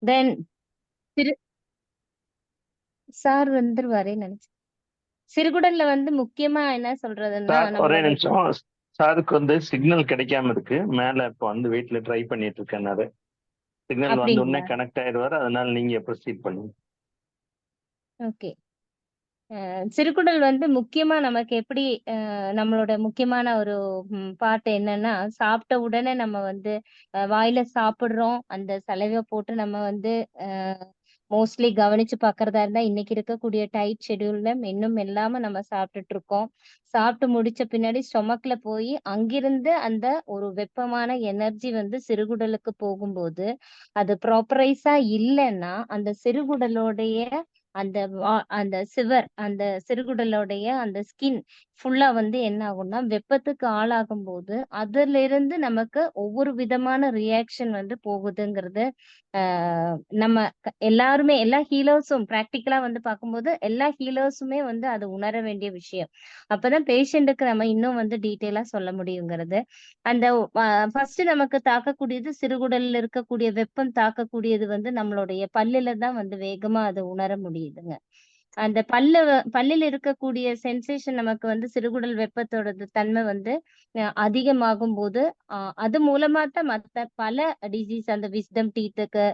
தென் சிறு சார் வந்துருவாரேன்னு நினைச்சேன். சிறுகுடல்ல வந்து முக்கியமா என்ன சொல்றதுன்னா சார் ஒரே நம்மளோட நிமிஷம். சாருக்கு வந்து சிக்னல் கிடைக்காம இருக்கு. மேல இப்போ வந்து வீட்டுல ட்ரை பண்ணிட்டு இருக்கேன்னாரு. சிக்னல் வந்த உடனே அப்படிங்களா? கனெக்ட் ஆயிடுவாரு. அதனால நீங்க ப்ரொசீட் பண்ணுங்க. ஓகே. சிறுகுடல் வந்து முக்கியமா நமக்கு எப்படி நம்மளோட முக்கியமான ஒரு பார்ட் என்னன்னா, சாப்பிட்ட உடனே நம்ம வந்து வாயில சாப்பிடுறோம். அந்த சலைவ போட்டு நம்ம வந்து மோஸ்ட்லி கவனிச்சு பார்க்கறதா இருந்தா, இன்னைக்கு இருக்கக்கூடிய டைட் ஷெட்யூல்ல மென்னும் இல்லாம நம்ம சாப்பிட்டுட்டு இருக்கோம். சாப்பிட்டு முடிச்ச பின்னாடி ஸ்டொமக்ல போய் அங்கிருந்து அந்த ஒரு வெப்பமான எனர்ஜி வந்து சிறுகுடலுக்கு போகும்போது, அது ப்ராப்பரைஸா இல்லன்னா, அந்த சிறுகுடலோடைய அந்த அந்த சிறுகுடலோடைய அந்த ஸ்கின் ஃபுல்லா வந்து என்ன ஆகும்னா, வெப்பத்துக்கு ஆளாகும்போது, அதிலிருந்து நமக்கு ஒவ்வொரு விதமான ரியாக்ஷன் வந்து போகுதுங்கிறது, ஆ நம்ம எல்லாருமே எல்லா ஹீலர்ஸும் பிராக்டிகலா வந்து பார்க்கும்போது, எல்லா ஹீலர்ஸுமே வந்து அத உணர வேண்டிய விஷயம். அப்பதான் பேஷண்ட்டுக்கு நம்ம இன்னும் வந்து டீட்டெயிலா சொல்ல முடியுங்கிறது. அந்த ஃபர்ஸ்ட் நமக்கு தாக்கக்கூடியது சிறுகுடல்ல இருக்கக்கூடிய வெப்பம் தாக்கக்கூடியது வந்து நம்மளுடைய பல்லுல தான் வந்து வேகமா அத உணர முடியுதுங்க. அந்த பல்லில் இருக்கக்கூடிய சென்சேஷன் நமக்கு வந்து சிறுகுடல் வெப்பத்தோட தன்மை வந்து அதிகமாகும்போது, அது மூலமா தான் மத்த பல டிசீஸ் அந்த விஸ்டம் டீத்துக்கு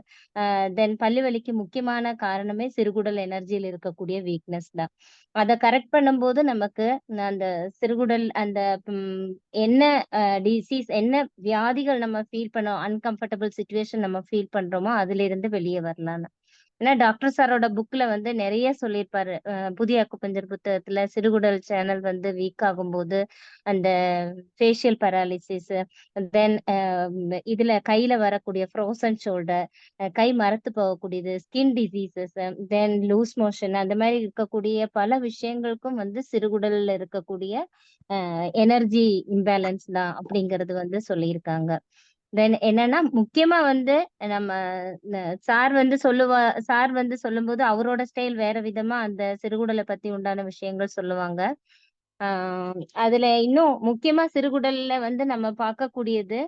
தென் பல்லு வலிக்கு முக்கியமான காரணமே சிறுகுடல் எனர்ஜியில இருக்கக்கூடிய வீக்னஸ் தான். அத கரெக்ட் பண்ணும்போது நமக்கு அந்த சிறுகுடல் அந்த ம் என்ன டிசீஸ் என்ன வியாதிகள் நம்ம ஃபீல் பண்ணோம் அன்கம்ஃபர்டபுள் சிச்சுவேஷன் நம்ம ஃபீல் பண்றோமோ, அதிலிருந்து வெளிய வரலான்னு. ஏன்னா டாக்டர் சாரோட புக்ல வந்து நெறைய சொல்லியிருப்பாரு. புதிய அக்குபஞ்சர் புத்தகத்துல சிறுகுடல் சேனல் வந்து வீக் ஆகும்போது, அந்த ஃபேஷியல் பாராலிசிஸ், தென் இதுல கையில வரக்கூடிய ஃப்ரோசன் ஷோல்டர், கை மரத்து போகக்கூடியது, ஸ்கின் டிசீசஸ், தென் லூஸ் மோஷன் அந்த மாரி இருக்கக்கூடிய பல விஷயங்களுக்கும் வந்து சிறுகுடல்ல இருக்கக்கூடிய எனர்ஜி இம்பேலன்ஸ் தான் அப்படிங்கிறது வந்து சொல்லியிருக்காங்க. தென் என்னன்னா, முக்கியமா வந்து நம்ம ந சார் வந்து சொல்லும்போது அவரோட ஸ்டைல் வேற விதமா அந்த சிறுகுடல பத்தி உண்டான விஷயங்கள் சொல்லுவாங்க. ஆ அதுல இன்னும் முக்கியமா சிறுகுடல்ல வந்து நம்ம பார்க்கக்கூடியது,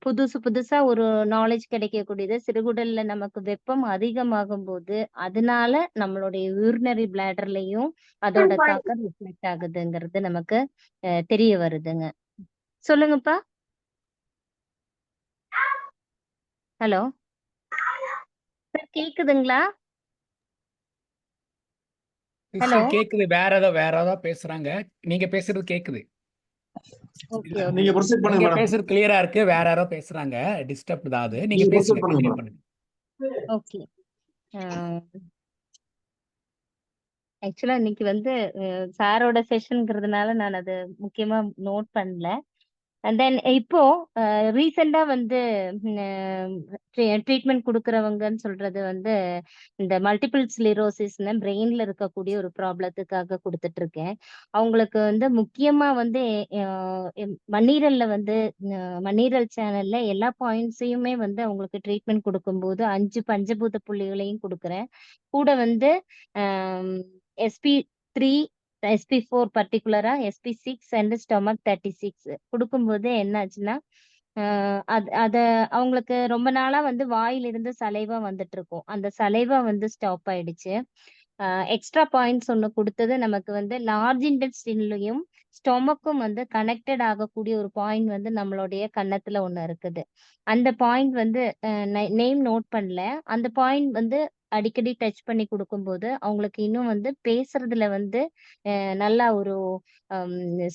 புதுசு புதுசா ஒரு நாலேட்ஜ் கிடைக்கக்கூடியது. சிறுகுடல்ல நமக்கு வெப்பம் அதிகமாகும்போது, அதனால நம்மளுடைய யூரினரி பிளாடர்லயும் அதோட தாக்கம் ரிஃப்ளெக்ட் ஆகுதுங்கிறது நமக்கு தெரிய வருதுங்க. சொல்லுங்கப்பா. ஹலோ. சார் கேக்குதுங்களா? ஹலோ. சிஸ்டர் கேக்குது. வேற ஏதோ பேசுறாங்க. நீங்க பேசுறது கேக்குது. Okay, okay. நீங்க ப்ரொசீட் பண்ணுங்க நீங்க மேடம். பேசுறது கிளியரா இருக்கு. வேற யாரோ பேசுறாங்க. டிஸ்டர்ப் தான் அது. நீங்க நீங்க பேசுங்க. ப்ரொசீட் பண்ணுங்க கண்டினியூ மேடம். பண்ணுங்க. ஓகே. ஆக்சுவலா இன்னைக்கு வந்து சாரோட செஷன்ங்கிறதுனால நான் அது முக்கியமா நோட் பண்ணல. அண்ட் தென் இப்போ ரீசெண்டா வந்து ட்ரீட்மெண்ட் கொடுக்கறவங்கன்னு சொல்றது வந்து இந்த மல்டிபிள் ஸ்லிரோசிஸ்னு பிரெயின்ல இருக்கக்கூடிய ஒரு ப்ராப்ளத்துக்காக கொடுத்துட்டு இருக்கேன். அவங்களுக்கு வந்து முக்கியமா வந்து மண்ணீரல்ல வந்து மண்ணீரல் சேனல்ல எல்லா பாயிண்ட்ஸையுமே வந்து அவங்களுக்கு ட்ரீட்மெண்ட் கொடுக்கும்போது 5 பஞ்சபூத புள்ளிகளையும் கொடுக்குறேன். கூட வந்து SP3, SP4 பர்ட்டிகுலரா SP6 and stomach 36 குடுக்கும்போது என்ன ஆச்சுன்னா, அத அவங்களுக்கு ரொம்ப நாளா வந்து வாயிலிருந்து சலைவா வந்துட்டு இருக்கும். அந்த சலைவா வந்து ஸ்டாப் ஆயிடுச்சு. எக்ஸ்ட்ரா பாயிண்ட்ஸ் ஒண்ணு குடுத்தது நமக்கு வந்து லார்ஜ் இன்டெஸ்டின்லயும், ஸ்டொமக்கும் வந்து கனெக்டட் ஆகக்கூடிய ஒரு பாயிண்ட் வந்து நம்மளுடைய கன்னத்துல ஒண்ணு இருக்குது. அந்த பாயிண்ட் வந்து நேம் நோட் பண்ணல. அந்த பாயிண்ட் வந்து அடிக்கடி டச் பண்ணி குடுக்கும்போது, அவங்களுக்கு இன்னும் வந்து பேசுறதுல வந்து நல்லா ஒரு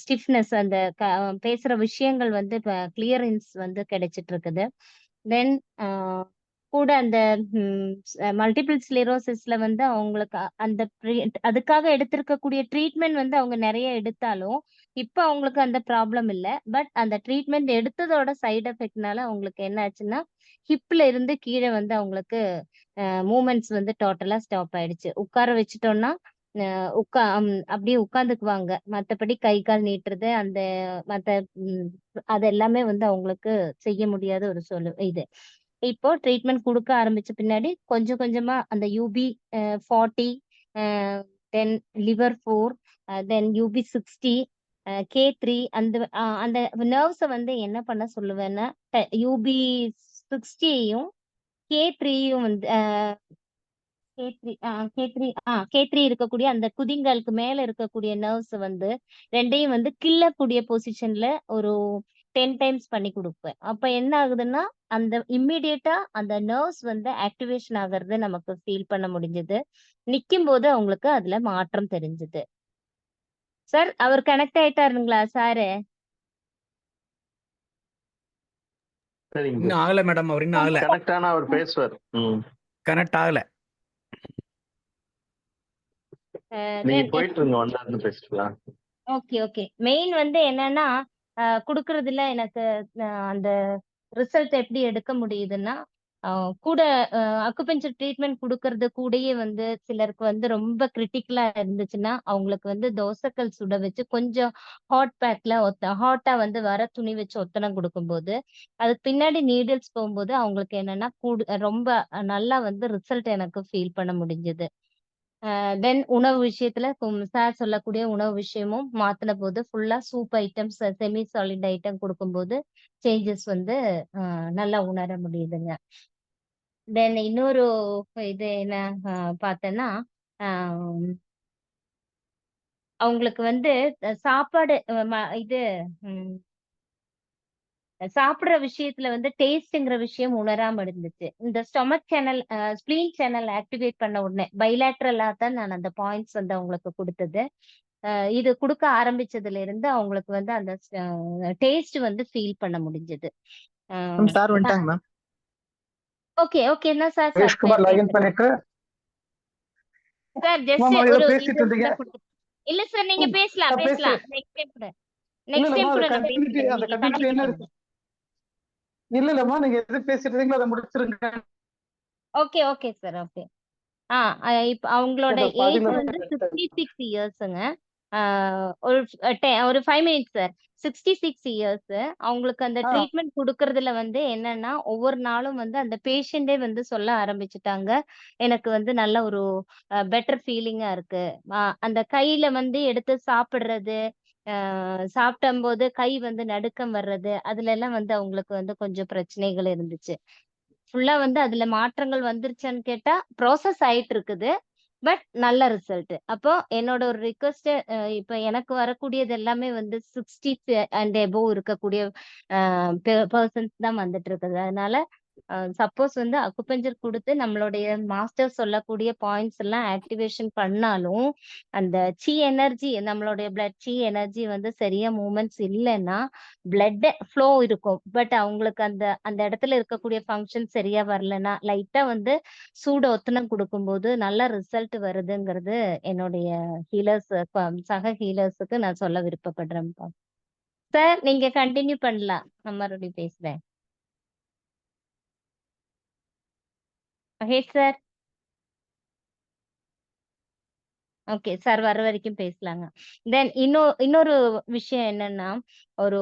ஸ்டிஃப்னஸ் அந்த பேசுற விஷயங்கள் வந்து இப்ப கிளியரன்ஸ் வந்து கிடைச்சிட்டு இருக்குது. தென் கூட அந்த மல்டிபிள் ஸ்க்ளரோசிஸ்ல வந்து அவங்களுக்கு அந்த அதுக்காக எடுத்திருக்கக்கூடிய ட்ரீட்மெண்ட் வந்து அவங்க நெறைய எடுத்தாலும், இப்ப அவங்களுக்கு அந்த ப்ராப்ளம் இல்ல. பட் அந்த ட்ரீட்மெண்ட் எடுத்ததோட சைட் எஃபெக்ட்னால அவங்களுக்கு என்ன ஆச்சுன்னா, ஹிப்ல இருந்து கீழ வந்து அவங்களுக்கு மூவ்மெண்ட்ஸ் வந்து டோட்டலா ஸ்டாப் ஆயிடுச்சு. உட்கார வச்சுட்டோம்னா, அ உக்கா அப்படியே உட்கார்ந்துக்குவாங்க. மத்தபடி கை, கால் நீட்டுறது, அந்த மத்த ம் அது எல்லாமே வந்து அவங்களுக்கு செய்ய முடியாத ஒரு இது. இப்போ ட்ரீட்மெண்ட் குடுக்க ஆரம்பிச்ச பின்னாடி கொஞ்சம் கொஞ்சமா அந்த யூபி 40, அ தென் லிவர் 4, தென் யூபி 60, K3 அந்த நர்வ்ஸ வந்து என்ன பண்ண சொல்லுவேன்னா, யூபி 60யையும் K3யும் வந்து K3 இருக்கக்கூடிய அந்த குதிங்காலுக்கு மேல இருக்கக்கூடிய நர்வ்ஸ் வந்து ரெண்டையும் வந்து கிள்ளக்கூடிய பொசிஷன்ல ஒரு 10 டைம்ஸ் பண்ணி கொடுப்பேன். அப்ப என்ன ஆகுதுன்னா அந்த இம்மிடியேட்டா அந்த நர்வ்ஸ் வந்து ஆக்டிவேஷன் ஆகுறது நமக்கு ஃபீல் பண்ண முடிஞ்சது. நிக்கும் போது அவங்களுக்கு அதுல மாற்றம் தெரிஞ்சது. சார் அவர் கனெக்ட் ஆயிட்டாருங்களா சாரு? சரிங்க இன்னும் ஆகல மேடம். அவர் இன்னும் ஆகல. கனெக்ட் ஆனா அவர் பேசுவார். கனெக்ட் ஆகல. நீங்க போயிட்டு இருங்க, வந்தாருன்னு பேசிக்கலாம். ஓகே. மெயின் வந்து என்னன்னா குடுக்கறதுல எனக்கு அந்த ரிசல்ட் எப்படி எடுக்க முடியுதுன்னா கூட அக்குபஞ்சர் ட்ரீட்மெண்ட் குடுக்கறது கூடயே வந்து சிலருக்கு வந்து ரொம்ப கிரிட்டிக்கலா இருந்துச்சுன்னா அவங்களுக்கு வந்து தோசைக்கல் சுட வச்சு கொஞ்சம் ஹாட் பேக்ல ஹாட்டா வந்து வர துணி வச்சு ஒத்தனம் கொடுக்கும்போது அதுக்கு பின்னாடி நீடில்ஸ் போகும்போது அவங்களுக்கு என்னன்னா ரொம்ப நல்லா வந்து ரிசல்ட் எனக்கு ஃபீல் பண்ண முடிஞ்சது. தென் உணவு விஷயத்துல சார் சொல்லக்கூடிய உணவு விஷயமும் மாத்தின போது ஃபுல்லா soup items semi solid item கொடுக்கும்போது சேஞ்சஸ் வந்து நல்லா உணர முடியுதுங்க. தென் இன்னொரு இது என்ன பார்த்தேன்னா அவங்களுக்கு வந்து சாப்பாடு இது சாப்பிடுற விஷயத்துல வந்து டேஸ்ட்ங்கிற விஷயம் உணராம இருந்துச்சு. இந்த stomach channel spleen channel activate பண்ண உடனே பைலேட்ரலா தான் நான் அந்த பாயிண்ட்ஸ் வந்து அவங்களுக்கு கொடுத்தது. இது கொடுக்க ஆரம்பிச்சதுல இருந்து அவங்களுக்கு வந்து அந்த டேஸ்ட் வந்து ஃபீல் பண்ண முடிஞ்சது. சார் வந்துட்டாங்க மேம். ஓகே என்ன சார் மகேஷ்குமார் லாகின் பண்ணிட்டு சார் ஜஸ்ட் மேம் ஒரு ஏதோ பேசிட்டு இருந்தீங்க. இல்ல சார் நீங்க பேசலாம் நெக்ஸ்ட் டைம் கூட நான் பேசுறேன். அந்த கண்டினியூட்டி என்ன இருக்கு? இல்லம்மா நீங்க எது பேசிட்டு இருந்தீங்களோ அதை முடிச்சிருங்க. Okay sir okay. இப்ப அவங்களோட ஏஜ் வந்து 66 இயர்ஸ்ங்க. ஒரு 5 மினிட்ஸ் சார். 66 இயர்ஸ். அவங்களுக்கு அந்த ட்ரீட்மெண்ட் குடுக்கறதுல வந்து என்னன்னா, ஒவ்வொரு நாளும் வந்து அந்த பேஷண்டே வந்து சொல்ல ஆரம்பிச்சுட்டாங்க. எனக்கு வந்து நல்ல ஒரு பெட்டர் ஃபீலிங்கா இருக்கு. அந்த கையில வந்து எடுத்து சாப்பிடுறது, சாப்பிடும்போது கை வந்து நடுக்கம் வர்றது, அதுலலாம் வந்து அவங்களுக்கு வந்து கொஞ்சம் பிரச்சனைகள் இருந்துச்சு. ஃபுல்லா வந்து அதுல மாற்றங்கள் வந்துருச்சான்னு கேட்டா, ப்ராசஸ் ஆயிட்டு இருக்குது. பட் நல்ல ரிசல்ட். அப்போ என்னோட ஒரு ரிக்வெஸ்ட் இப்ப எனக்கு வரக்கூடியது எல்லாமே வந்து 60 அண்ட் அபோவ் இருக்கக்கூடிய பெர்சன்ஸ் தான் வந்துட்டு இருக்குது. அதனால சப்போஸ் வந்து அக்குபஞ்சர் குடுத்து நம்மளுடைய மாஸ்டர் சொல்லக்கூடிய பாயிண்ட்ஸ் எல்லாம் ஆக்டிவேஷன் பண்ணாலும், அந்த எனர்ஜி நம்மளுடைய சி எனர்ஜி வந்து சரியா மூவ்மெண்ட்ஸ் இல்லைன்னா பிளட் ஃப்ளோ இருக்கும். பட் அவங்களுக்கு அந்த அந்த இடத்துல இருக்கக்கூடிய ஃபங்க்ஷன் சரியா வரலன்னா, லைட்டா வந்து சூட ஒத்தனம் குடுக்கும்போது நல்ல ரிசல்ட் வருதுங்கிறது என்னுடைய ஹீலர்ஸ் சக ஹீலர்ஸுக்கு நான் சொல்ல விருப்பப்படுறேன்ப்பா. சார் நீங்க கண்டினியூ பண்ணலாம். நான் மறுபடியும் பேசுறேன். மகேஷ் சார். ஓகே சார் வர வரைக்கும் பேசலாங்க. தென் இன்னொரு விஷயம் என்னன்னா, ஒரு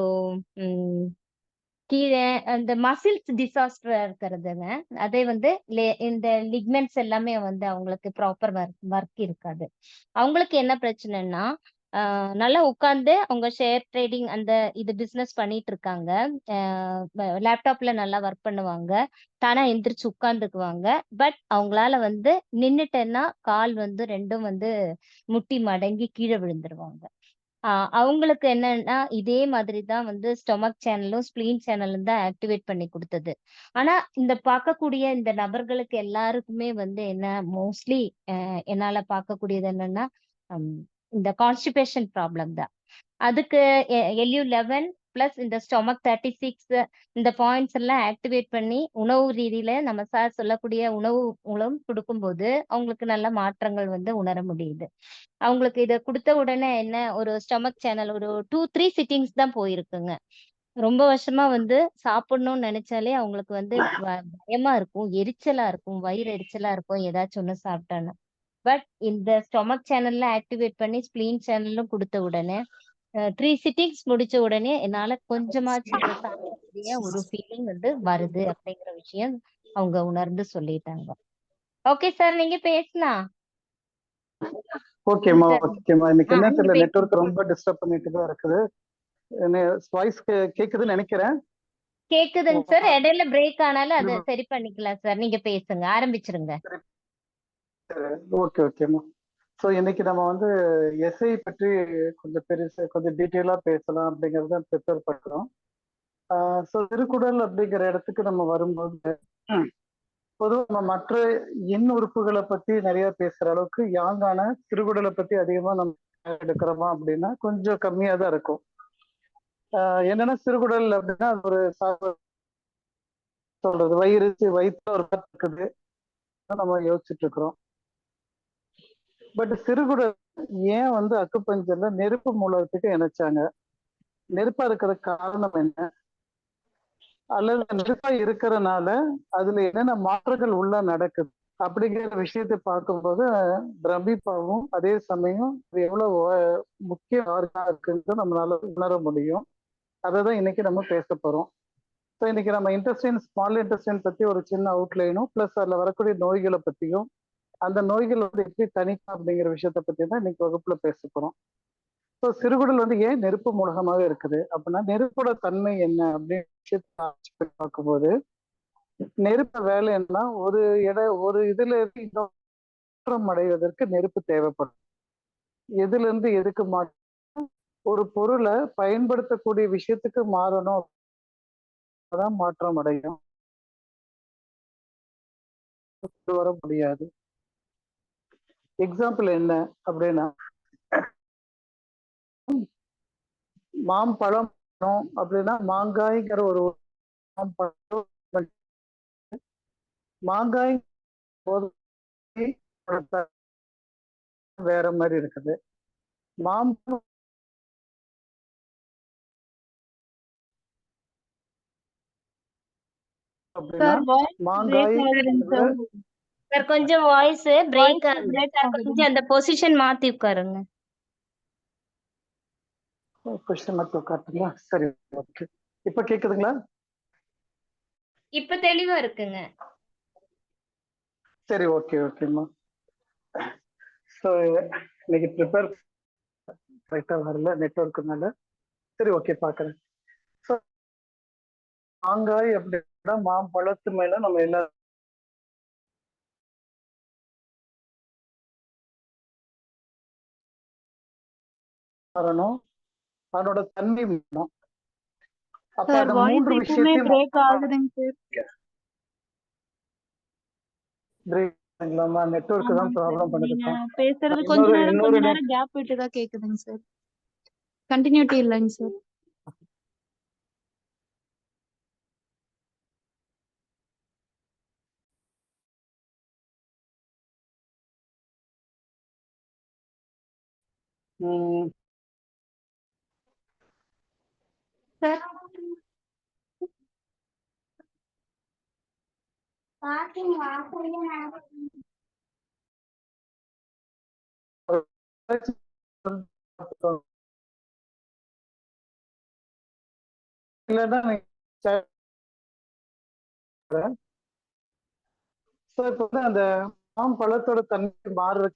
கீழே அந்த மசில்ஸ் டிசாஸ்டர் இருக்கிறதுங்க. அதே வந்து இந்த லிக்மெண்ட்ஸ் எல்லாமே வந்து அவங்களுக்கு ப்ராப்பர் ஒர்க் இருக்காது. அவங்களுக்கு என்ன பிரச்சனைன்னா, நல்லா உட்கார்ந்து அவங்க ஷேர் ட்ரேடிங் அந்த இது பிசினஸ் பண்ணிட்டு இருக்காங்க. லேப்டாப்ல நல்லா ஒர்க் பண்ணுவாங்க. தானா எந்திரிச்சு உட்கார்ந்துக்குவாங்க. பட் அவங்களால வந்து நின்னுட்டேன்னா கால் வந்து 2ம் வந்து முட்டி மடங்கி கீழே விழுந்துருவாங்க. அவங்களுக்கு என்னன்னா, இதே மாதிரி தான் வந்து ஸ்டொமக் சேனலும், ஸ்ப்ளீன் சேனலும் தான் ஆக்டிவேட் பண்ணி குடுத்தது. ஆனா, இந்த பார்க்கக்கூடிய இந்த நபர்களுக்கு எல்லாருக்குமே வந்து என்ன மோஸ்ட்லி என்னால பார்க்கக்கூடியது என்னன்னா, ம் இந்த கான்ஸ்டிபேஷன் ப்ராப்ளம் தான். அதுக்கு LU11 பிளஸ் இந்த ஸ்டொமக் 36 இந்த பாயிண்ட்ஸ் எல்லாம் ஆக்டிவேட் பண்ணி உணவு ரீதியில நம்ம சார் சொல்லக்கூடிய உணவு மூலம் குடுக்கும்போது, அவங்களுக்கு நல்ல மாற்றங்கள் வந்து உணர முடியுது. அவங்களுக்கு இத குடுத்த உடனே என்ன ஒரு ஸ்டொமக் சேனல் ஒரு 2, 3 சிட்டிங்ஸ் தான் போயிருக்குங்க. ரொம்ப வருஷமா வந்து சாப்பிடணும்னு நெனச்சாலே அவங்களுக்கு வந்து பயமா இருக்கும், எரிச்சலா இருக்கும், வயிறு எரிச்சலா இருக்கும் ஏதாச்சும் ஒண்ணு சாப்பிட்டான்னா. பட் இந்த ஸ்டொமக் சேனல்ல ஆக்டிவேட் பண்ணி ஸ்ப்ளீன் சேனலும் குடுத்த உடனே 3 சிட்டிங்ஸ் முடிச்ச உடனே என்னால கொஞ்சமாச்சும் இத சாப்பிடக்கூடிய ஒரு ஃபீலிங் வந்து வருது அப்படிங்கிற விஷயம் அவங்க உணர்ந்து சொல்லிட்டாங்க. ஓகே சார் நீங்க பேசலாம். ஓகேம்மா. இன்னைக்கு என்ன நீங்க தெரியல, பேசுங்க. நெட்வொர்க் ரொம்ப டிஸ்டர்ப் பண்ணிட்டு தான் இருக்குது. வாய்ஸ் கேக்குதுன்னு நினைக்கிறேன். கேக்குதுங்க சார். இடையில பிரேக் ஆனாலும் அதை சரி பண்ணிக்கலாம் சார். நீங்க பேசுங்க, ஆரம்பிச்சிருங்க. ஓகே ஓகேம்மா. ஸோ இன்னைக்கு நம்ம வந்து எஸ்ஐ பற்றி கொஞ்சம் டீட்டெயிலா பேசலாம் அப்படிங்கறத ப்ரிப்பேர் பண்றோம். ஸோ திருக்குறள் அப்படிங்கிற இடத்துக்கு நம்ம வரும்போது பொதுவாக நம்ம மற்ற எண் உறுப்புகளை பத்தி நிறைய பேசுற அளவுக்கு யாங்கான திருக்குறளை பத்தி அதிகமா நம்ம எடுக்கிறோமா அப்படின்னா கொஞ்சம் கம்மியா தான் இருக்கும். என்னன்னா திருக்குறள் அப்படின்னா அது ஒரு சொல்றது வயிற்று ஒரு இருக்குது நம்ம யோசிச்சுட்டு இருக்கிறோம். பட் திருக்குறள் ஏன் வந்து அக்குப்பஞ்சர்ல நெருப்பு மூலத்துக்கு இணைச்சாங்க? நெருப்பா இருக்கிறதுக்கு காரணம் என்ன? அல்லது நெருப்பா இருக்கிறனால அதுல என்னென்ன மாற்றங்கள் உள்ள நடக்குது அப்படிங்கிற விஷயத்தை பார்க்கும்போது பிரமிப்பாவும் அதே சமயம் எவ்வளவு முக்கிய இருக்குன்னு நம்மளால உணர முடியும். அதை தான் இன்னைக்கு நம்ம பேச போறோம். ஸோ இன்னைக்கு நம்ம இன்டெஸ்டைன், ஸ்மால் இன்டெஸ்டைன் பத்தி ஒரு சின்ன அவுட்லைனும் பிளஸ் அதுல வரக்கூடிய நோய்களை பத்தியும் அந்த நோய்கள் வந்து எப்படி தணிக்கும் அப்படிங்கிற விஷயத்த பத்தி தான் இன்னைக்கு வகுப்புல பேச போறோம். ஸோ சிறுகுடல் வந்து ஏன் நெருப்பு மூலகமாக இருக்குது அப்படின்னா நெருப்போட தன்மை என்ன அப்படின்னு விஷயத்தை பார்க்கும்போது நெருப்பு வேலை என்ன, ஒரு இதுல இருந்து மாற்றம் அடைவதற்கு நெருப்பு தேவைப்படும். எதுல இருந்து எதுக்கு மாற்றம்? ஒரு பொருளை பயன்படுத்தக்கூடிய விஷயத்துக்கு மாறணும், அதான் மாற்றம் அடையும். வர முடியாது. எக்ஸாம்பிள் என்ன அப்படின்னா மாம்பழம் அப்படின்னா மாங்காய்ங்கிற ஒரு மாங்காய் வேற மாதிரி இருக்குது. மாம்பழம் அப்படின்னா மாங்காய் சார் கொஞ்சம் வாய்ஸ் பிரேக் ஆகுது. கொஞ்சம் அந்த பொசிஷன் மாத்தி உட்காருங்க. பொசிஷன் மாத்தி உட்காருங்களா? சரி, ஓகே. இப்ப கேக்குதுங்களா? இப்ப தெளிவா இருக்குங்க. சரி, ஓகே ஓகேம்மா. ஸோ இன்னைக்கு ப்ரிப்பேர் கரெக்டா வரல நெட்வொர்க்குனால. சரி, ஓகே, பாக்குறேன். ஸோ மாங்காய் அப்படின்னா மாம்பழத்து மேல நம்ம எல்லாரும் வரணும், அதனோட தன்மை வேணும். அப்ப சார் அந்த வாய்ஸ் மூன்று எப்பவுமே விஷயத்தையும் பிரேக் ஆகுதுங்க சார். பிரேக் ஆகலாமா? நெட்வொர்க் தான் ஆமாங்க சார். ப்ராப்ளம் நீங்க பண்ணுதுப்பா. பேசுறது கொஞ்ச இன்னொரு நேரம் இன்னொரு கேப் விட்டு தான் கேக்குதுங்க சார். கண்டினியூட்டி இல்லைங்க சார். சார் இல்லைன்னா இப்ப வந்து அந்த மாம்பழத்தோட தன்மை மாறுற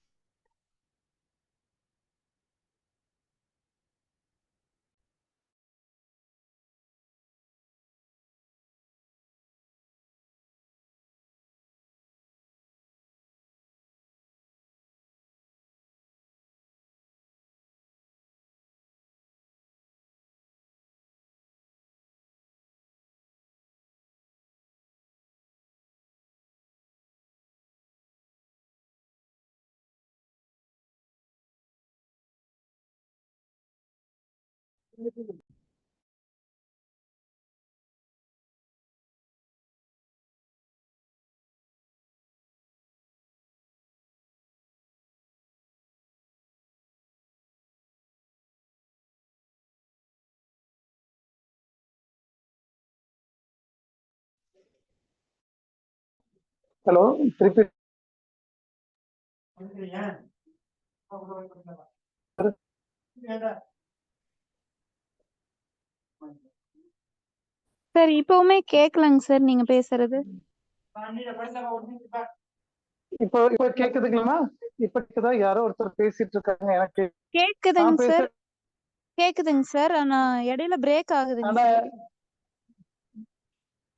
ஹலோ, திருப்பி சார் இப்பவுமே கேட்கலங்க சார் நீங்க பேசுறது. இப்போ இப்போ கேக்குதுங்களா? இப்ப கேக்குதா? யாரோ ஒருத்தர் பேசிட்டு இருக்காங்க, எனக்கு கேக்குதுங்க சார். கேக்குதுங்க சார். ஆனா இடையில பிரேக் ஆகுதுங்க ஆனா சார்.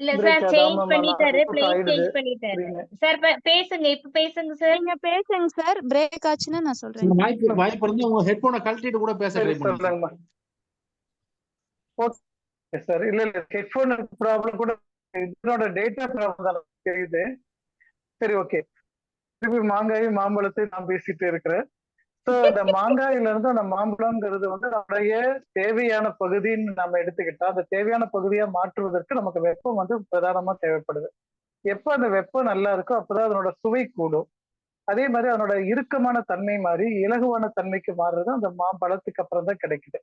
இல்ல பிரேக் சார் சேஞ்ச் ஆகாம பண்ணிட்டாரு, லாக் பிளேஸ் ஆயிடுது சேஞ்ச் பண்ணிட்டாரு. அப்படின்னு. சார் பேசுங்க, இப்ப பேசுங்க சார். நீங்க பேசுங்க சார். பிரேக் ஆச்சுன்னா நான் சொல்றேன். வாய்ப்பு இருந்து உங்க ஹெட்போனை கழட்டிட்டு கூட பேச சரி ட்ரை பண்ணுங்க. சொல்லுங்கம்மா. Okay sir. இல்ல ஹெட்போன் ப்ராப்ளம் கூட இதனோட டேட்டா ப்ராப்ளம் தான் தெரியுது. சரி ஓகே. திருப்பி மாங்காய் மாம்பழத்தை நான் பேசிட்டு இருக்கிறேன். ஸோ இந்த மாங்காயில இருந்து அந்த மாம்பழம்ங்கிறது வந்து நம்முடைய தேவையான பகுதின்னு நம்ம எடுத்துக்கிட்டா அந்த தேவையான பகுதியா மாற்றுவதற்கு நமக்கு வெப்பம் வந்து பிரதானமா தேவைப்படுது. எப்ப அந்த வெப்பம் நல்லா இருக்கோ அப்பதான் அதனோட சுவை கூடும். அதே மாதிரி அதனோட இறுக்கமான தன்மை மாறி இலகுவான தன்மைக்கு மாறுறது அந்த மாம்பழத்துக்கு அப்புறம் தான் கிடைக்குது.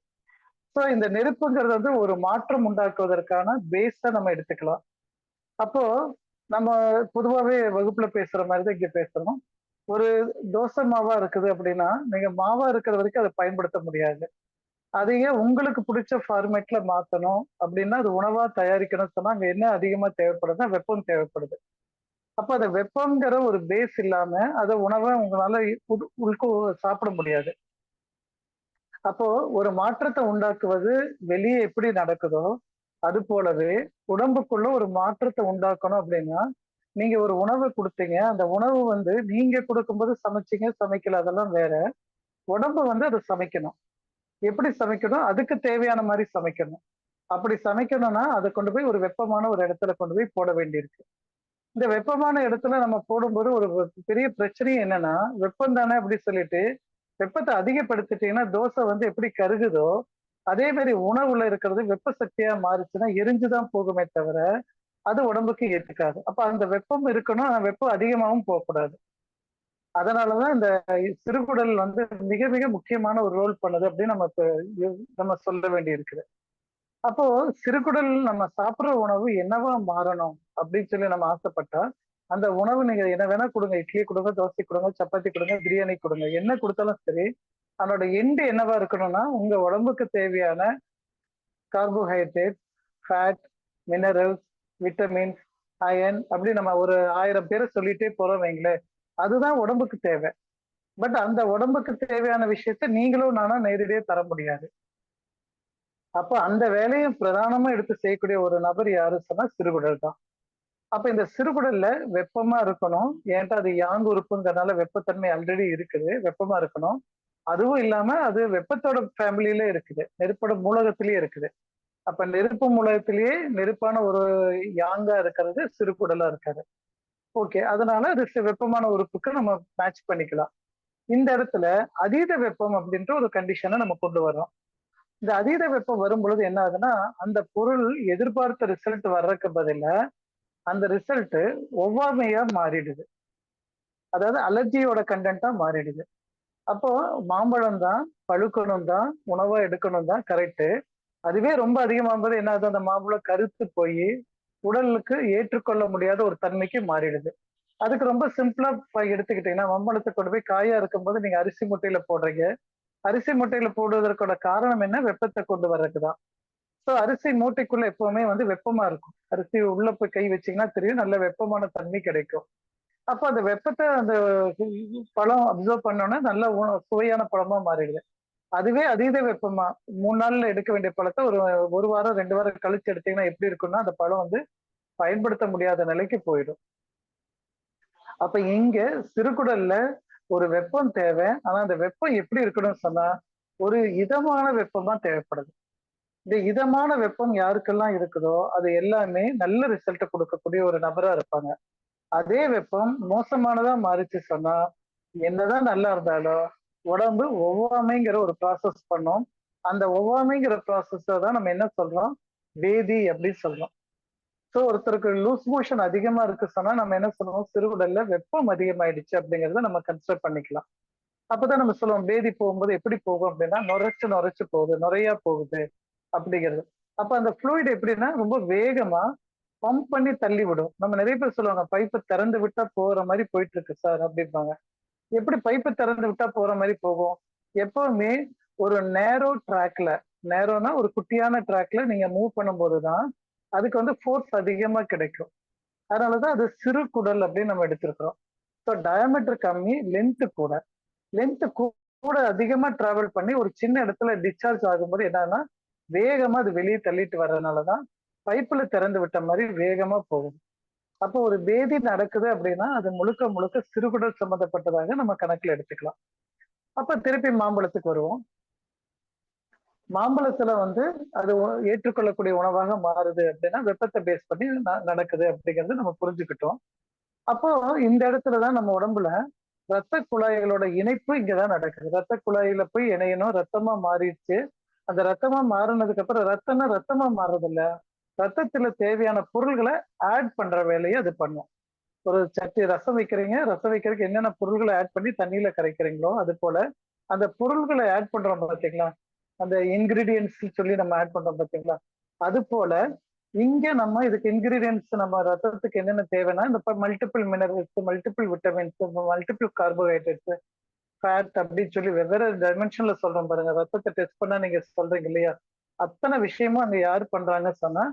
ஸோ இந்த நெருப்புங்கிறது வந்து ஒரு மாற்றம் உண்டாக்குவதற்கான பேஸா நம்ம எடுத்துக்கலாம். அப்போ நம்ம பொதுவாகவே வகுப்புல பேசுற மாதிரி தான் இங்க பேசுறோம். ஒரு தோசை மாவா இருக்குது அப்படின்னா நீங்க மாவா இருக்கிற வரைக்கும் அதை பயன்படுத்த முடியாது. அதையே உங்களுக்கு பிடிச்ச ஃபார்மேட்ல மாத்தணும் அப்படின்னா அது உணவா தயாரிக்கணும்னு சொன்னா அங்க என்ன அதிகமா தேவைப்படுதுன்னா வெப்பம் தேவைப்படுது. அப்ப அந்த வெப்பம்ங்கிற ஒரு பேஸ் இல்லாம அதை உணவை உங்களால சாப்பிட முடியாது. அப்போ ஒரு மாற்றத்தை உண்டாக்குவது வெளியே எப்படி நடக்குதோ அது போலவே உடம்புக்குள்ள ஒரு மாற்றத்தை உண்டாக்கணும் அப்படின்னா நீங்க ஒரு உணவை கொடுத்தீங்க. அந்த உணவு வந்து நீங்க கொடுக்கும்போது சமைச்சீங்க சமைக்கல அதெல்லாம் வேற. உடம்பு வந்து அதை சமைக்கணும். எப்படி சமைக்கணும்? அதுக்கு தேவையான மாதிரி சமைக்கணும். அப்படி சமைக்கணும்னா அதை கொண்டு போய் ஒரு வெப்பமான ஒரு இடத்துல கொண்டு போய் போட வேண்டியிருக்கு. இந்த வெப்பமான இடத்துல நம்ம போடும்போது ஒரு பெரிய பிரச்சனையும் என்னன்னா வெப்பம் தானே அப்படி சொல்லிட்டு வெப்பத்தை அதிகப்படுத்திட்டீங்கன்னா தோசை வந்து எப்படி கருகுதோ அதே மாதிரி உணவுல இருக்கிறது வெப்ப சக்தியா மாறுச்சுன்னா எரிஞ்சுதான் போகுமே தவிர அது உடம்புக்கு ஏற்றுக்காது. அப்ப அந்த வெப்பம் இருக்கணும், ஆனா வெப்பம் அதிகமாகவும் போகக்கூடாது. அதனாலதான் இந்த சிறுகுடல் வந்து மிக மிக முக்கியமான ஒரு ரோல் பண்ணுது அப்படின்னு நம்ம சொல்ல வேண்டி இருக்குது. அப்போ சிறுகுடல் நம்ம சாப்பிடுற உணவு என்னவா மாறணும் அப்படின்னு சொல்லி நம்ம ஆசைப்பட்டா அந்த உணவு நீங்க என்ன வேணா கொடுங்க. இட்லி கொடுங்க, தோசை கொடுங்க, சப்பாத்தி கொடுங்க, பிரியாணி கொடுங்க, என்ன கொடுத்தாலும் சரி அதனோட எண்டு என்னவா இருக்கணும்னா உங்க உடம்புக்கு தேவையான carbohydrate, fat, minerals, vitamins, iron அப்படி நம்ம ஒரு 1000 பேரை சொல்லிட்டே போறோம் வைங்களேன். அதுதான் உடம்புக்கு தேவை. பட் அந்த உடம்புக்கு தேவையான விஷயத்த நீங்களும் நானும் நேரடியே தர முடியாது. அப்ப அந்த வேலையை பிரதானமா எடுத்து செய்யக்கூடிய ஒரு நபர் யாரு சொன்னா சிறுகுடல் தான். அப்ப இந்த சிறுகுடல்ல வெப்பமா இருக்கணும். ஏன்டா அது யாங்கு உறுப்புங்கிறதுனால வெப்பத்தன்மை ஆல்ரெடி இருக்குது, வெப்பமா இருக்கணும். அதுவும் இல்லாம அது வெப்பத்தோட ஃபேமிலியில இருக்குது, நெருப்போட மூலகத்திலேயே இருக்குது. அப்ப நெருப்பு மூலகத்திலேயே நெருப்பான ஒரு யாங்கா இருக்கிறது சிறுகுடலா இருக்காது. ஓகே, அதனால அது வெப்பமான உறுப்புக்கு நம்ம மேட்ச் பண்ணிக்கலாம். இந்த இடத்துல அதீத வெப்பம் அப்படின்ற ஒரு கண்டிஷனை நம்ம கொண்டு வர்றோம். இந்த அதீத வெப்பம் வரும் பொழுது என்ன ஆகுதுன்னா அந்த பொருள் எதிர்பார்த்த ரிசல்ட் வர்றதுக்கு பதிலா அந்த ரிசல்ட் ஒவ்வாமையா மாறிடுது. அதாவது அலர்ஜியோட கண்டென்ட்டா மாறிடுது. அப்போ மாம்பழம் தான் பழுக்கணும் தான் உணவா எடுக்கணும் தான் கரெக்டு. அதுவே ரொம்ப அதிகமாகும்போது என்ன ஆகுது? அந்த மாம்பழம் கருத்து போய் உடலுக்கு ஏற்றுக்கொள்ள முடியாத ஒரு தன்மைக்கு மாறிடுது. அதுக்கு ரொம்ப சிம்பிளா எடுத்துக்கிட்டீங்கன்னா மாம்பழத்தை கொண்டு போய் காயா இருக்கும்போது நீங்க அரிசி முட்டையில போடுறீங்க. அரிசி முட்டையில போடுவதற்கோட காரணம் என்ன? வெப்பத்தை கொண்டு வர்றதுக்குதான். ஸோ அரிசி மூட்டைக்குள்ள எப்பவுமே வந்து வெப்பமா இருக்கும். அரிசி உள்ள போய் கை வச்சீங்கன்னா தெரியும், நல்ல வெப்பமான தன்மை கிடைக்கும். அப்போ அந்த வெப்பத்தை அந்த பழம் அப்சர்வ் பண்ணோன்னா நல்ல சுவையான பழமா மாறிடுது. அதுவே அதீத வெப்பமா 3 நாள்ல எடுக்க வேண்டிய பழத்தை ஒரு வாரம் 2 வாரம் கழிச்சு எடுத்தீங்கன்னா எப்படி இருக்குன்னா அந்த பழம் வந்து பயன்படுத்த முடியாத நிலைக்கு போயிடும். அப்ப இங்க சிறுகுடல்ல ஒரு வெப்பம் தேவை. ஆனா அந்த வெப்பம் எப்படி இருக்கணும்னு சொன்னா ஒரு இதமான வெப்பமா தேவைப்படுது. இந்த இதமான வெப்பம் யாருக்கெல்லாம் இருக்குதோ அது எல்லாமே நல்ல ரிசல்ட் கொடுக்கக்கூடிய ஒரு நபரா இருப்பாங்க. அதே வெப்பம் மோசமானதா மாறிச்சு சொன்னா என்னதான் நல்லா இருந்தாலும் உடம்பு ஒவ்வாமைங்கிற ஒரு ப்ராசஸ் பண்ணும். அந்த ஒவ்வாமைங்கிற ப்ராசஸ் தான் நம்ம என்ன சொல்றோம்? வேதி அப்படின்னு சொல்றோம். ஸோ ஒருத்தருக்கு லூஸ் மோஷன் அதிகமா இருக்கு சொன்னா நம்ம என்ன சொல்லுவோம்? சிறுகுடல்ல வெப்பம் அதிகமாயிடுச்சு அப்படிங்கிறத நம்ம கன்சிடர் பண்ணிக்கலாம். அப்பதான் நம்ம சொல்லுவோம் வேதி போகும்போது எப்படி போகும் அப்படின்னா நுரைச்சு போகுது, நுரையா போகுது அப்படிங்கிறது. அப்ப அந்த ஃப்ளூயிட் எப்படின்னா ரொம்ப வேகமா பம்ப் பண்ணி தள்ளி விடும். நம்ம நிறைய பேர் சொல்லுவாங்க பைப்பை திறந்து விட்டா போற மாதிரி போயிட்டு இருக்கு சார் அப்படிம்பாங்க. எப்படி பைப்பை திறந்து விட்டா போற மாதிரி போகும்? எப்பவுமே ஒரு நேரோ ட்ராக்ல, நேரோனா ஒரு குட்டியான ட்ராக்ல நீங்க மூவ் பண்ணும்போதுதான் அதுக்கு வந்து ஃபோர்ஸ் அதிகமா கிடைக்கும். அதனாலதான் அது சிறு குடல் அப்படின்னு நம்ம எடுத்திருக்கிறோம். ஸோ டயாமீட்டர் கம்மி, லென்த் கூட. லென்த் கூட அதிகமா டிராவல் பண்ணி ஒரு சின்ன இடத்துல டிஸ்சார்ஜ் ஆகும்போது என்னன்னா வேகமா அது வெளியே தள்ளிட்டு வர்றதுனாலதான் பைப்புல திறந்து விட்ட மாதிரி வேகமா போகும். அப்போ ஒரு பேதி நடக்குது அப்படின்னா அது முழுக்க முழுக்க சிறுகுடல் சம்பந்தப்பட்டதாக நம்ம கணக்குல எடுத்துக்கலாம். அப்ப திருப்பி மாம்பழத்துக்கு வருவோம். மாம்பழத்துல வந்து அது ஏற்றுக்கொள்ளக்கூடிய உணவாக மாறுது அப்படின்னா வெப்பத்தை பேஸ் பண்ணி நடக்குது அப்படிங்கறது நம்ம புரிஞ்சுக்கிட்டோம். அப்போ இந்த இடத்துலதான் நம்ம உடம்புல ரத்த குழாய்களோட இணைப்பு இங்கதான் நடக்குது. ரத்த குழாயில போய் இணையணும், ரத்தமா மாறிடுச்சு. அந்த ரத்தமா மாறினதுக்கு அப்புறம் ரத்தமா மாறுறது இல்ல, ரத்தத்துல தேவையான பொருள்களை ஆட் பண்ற வேலையை அது பண்ணும். ஒரு சட்டி ரசம் வைக்கிறீங்க, ரசம் வைக்கிறதுக்கு என்னென்ன பொருள்களை ஆட் பண்ணி தண்ணியில கரைக்கிறீங்களோ அது போல அந்த பொருள்களை ஆட் பண்றோம் பாத்தீங்களா, அந்த இன்கிரீடியன்ஸ் சொல்லி நம்ம ஆட் பண்றோம் பாத்தீங்களா, அது போல இங்க நம்ம இதுக்கு இன்கிரீடியன்ஸ் நம்ம ரத்தத்துக்கு என்னென்ன தேவைன்னா இந்த multiple minerals, multiple vitamins, multiple carbohydrates, fat அப்படின்னு சொல்லி வெவ்வேறு டைமென்ஷன்ல சொல்றோம் பாருங்க. ரத்தத்தை டெஸ்ட் பண்ணா நீங்க சொல்றீங்க இல்லையா, அத்தனை விஷயமும் அங்க யாரு பண்றாங்கன்னு சொன்னா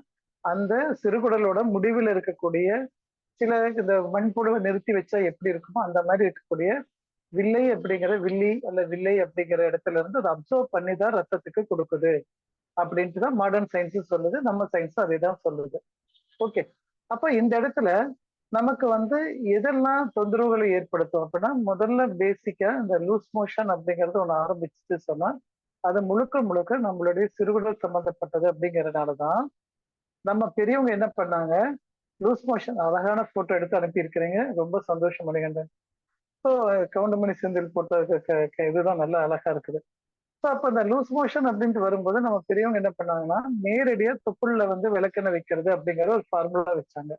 அந்த சிறுகுடலோட முடிவில் இருக்கக்கூடிய சில இந்த மண்புழுவை நிறுத்தி வச்சா எப்படி இருக்குமோ அந்த மாதிரி இருக்கக்கூடிய வில்லை அப்படிங்கிற இடத்துல இருந்து அதை அப்சர்வ் பண்ணி தான் ரத்தத்துக்கு கொடுக்குது அப்படின்ட்டு தான் மாடர்ன் சயின்ஸும் சொல்லுது, நம்ம சயின்ஸும் அதே தான் சொல்லுது. ஓகே, அப்ப இந்த இடத்துல நமக்கு வந்து எதெல்லாம் தொந்தரவுகளை ஏற்படுத்தும் அப்படின்னா முதல்ல பேசிக்கா இந்த லூஸ் மோஷன் அப்படிங்கறது ஒண்ணு ஆரம்பிச்சுட்டு சொன்னா அது முழுக்க முழுக்க நம்மளுடைய சிறுகுடல் சம்பந்தப்பட்டது அப்படிங்கறதுனாலதான் நம்ம பெரியவங்க என்ன பண்ணாங்க, லூஸ் மோஷன் அழகான போட்டோ எடுத்து அனுப்பி இருக்கிறீங்க, ரொம்ப சந்தோஷம் அடைகின்றேன். ஸோ கவுண்டமணி செந்தில் போட்டோ இதுதான் நல்லா அழகா இருக்குது. ஸோ அப்போ இந்த லூஸ் மோஷன் அப்படின்ட்டு வரும்போது நம்ம பெரியவங்க என்ன பண்ணாங்கன்னா நேரடியா தொப்புள்ள வந்து விளக்கெண்ணெய் வைக்கிறது அப்படிங்கிற ஒரு ஃபார்முலா வச்சாங்க.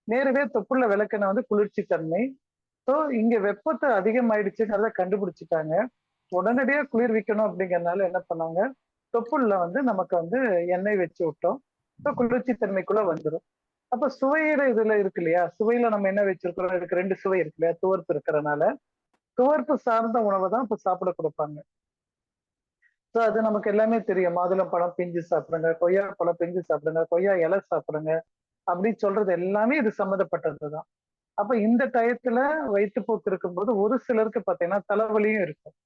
நேரடியா தொப்புள்ள விளக்கெண்ணெய் வந்து குளிர்ச்சி தன்மை. ஸோ இங்க வெப்பத்தை அதிகமாயிடுச்சுங்கிறத கண்டுபிடிச்சிட்டாங்க. உடனடியா குளிர்விக்கணும் அப்படிங்கறதுனால என்ன பண்ணாங்க, தொப்புள்ள வந்து நமக்கு வந்து எண்ணெய் வச்சு விட்டோம். ஸோ குளிர்ச்சி தன்மைக்குள்ள வந்துடும். அப்ப சுவையில இதுல இருக்கு இல்லையா, சுவையில நம்ம என்ன வச்சிருக்கிறோம், இதுக்கு 2 சுவை இருக்கு இல்லையா, துவர்ப்பு இருக்கிறதுனால துவர்ப்பு சார்ந்த உணவை தான் இப்ப சாப்பிட கொடுப்பாங்க. ஸோ அது நமக்கு எல்லாமே தெரியும். மாதுளம் பழம் பிஞ்சு சாப்பிடுங்க, கொய்யா பழம் பிஞ்சு சாப்பிடுங்க, கொய்யா இலை சாப்பிடுங்க அப்படின்னு சொல்றது எல்லாமே இது சம்மந்தப்பட்டதுதான். அப்ப இந்த டயத்துல வயிற்றுப்போக்கு இருக்கும்போது ஒரு சிலருக்கு பாத்தீங்கன்னா தலைவலியும் இருக்கும்.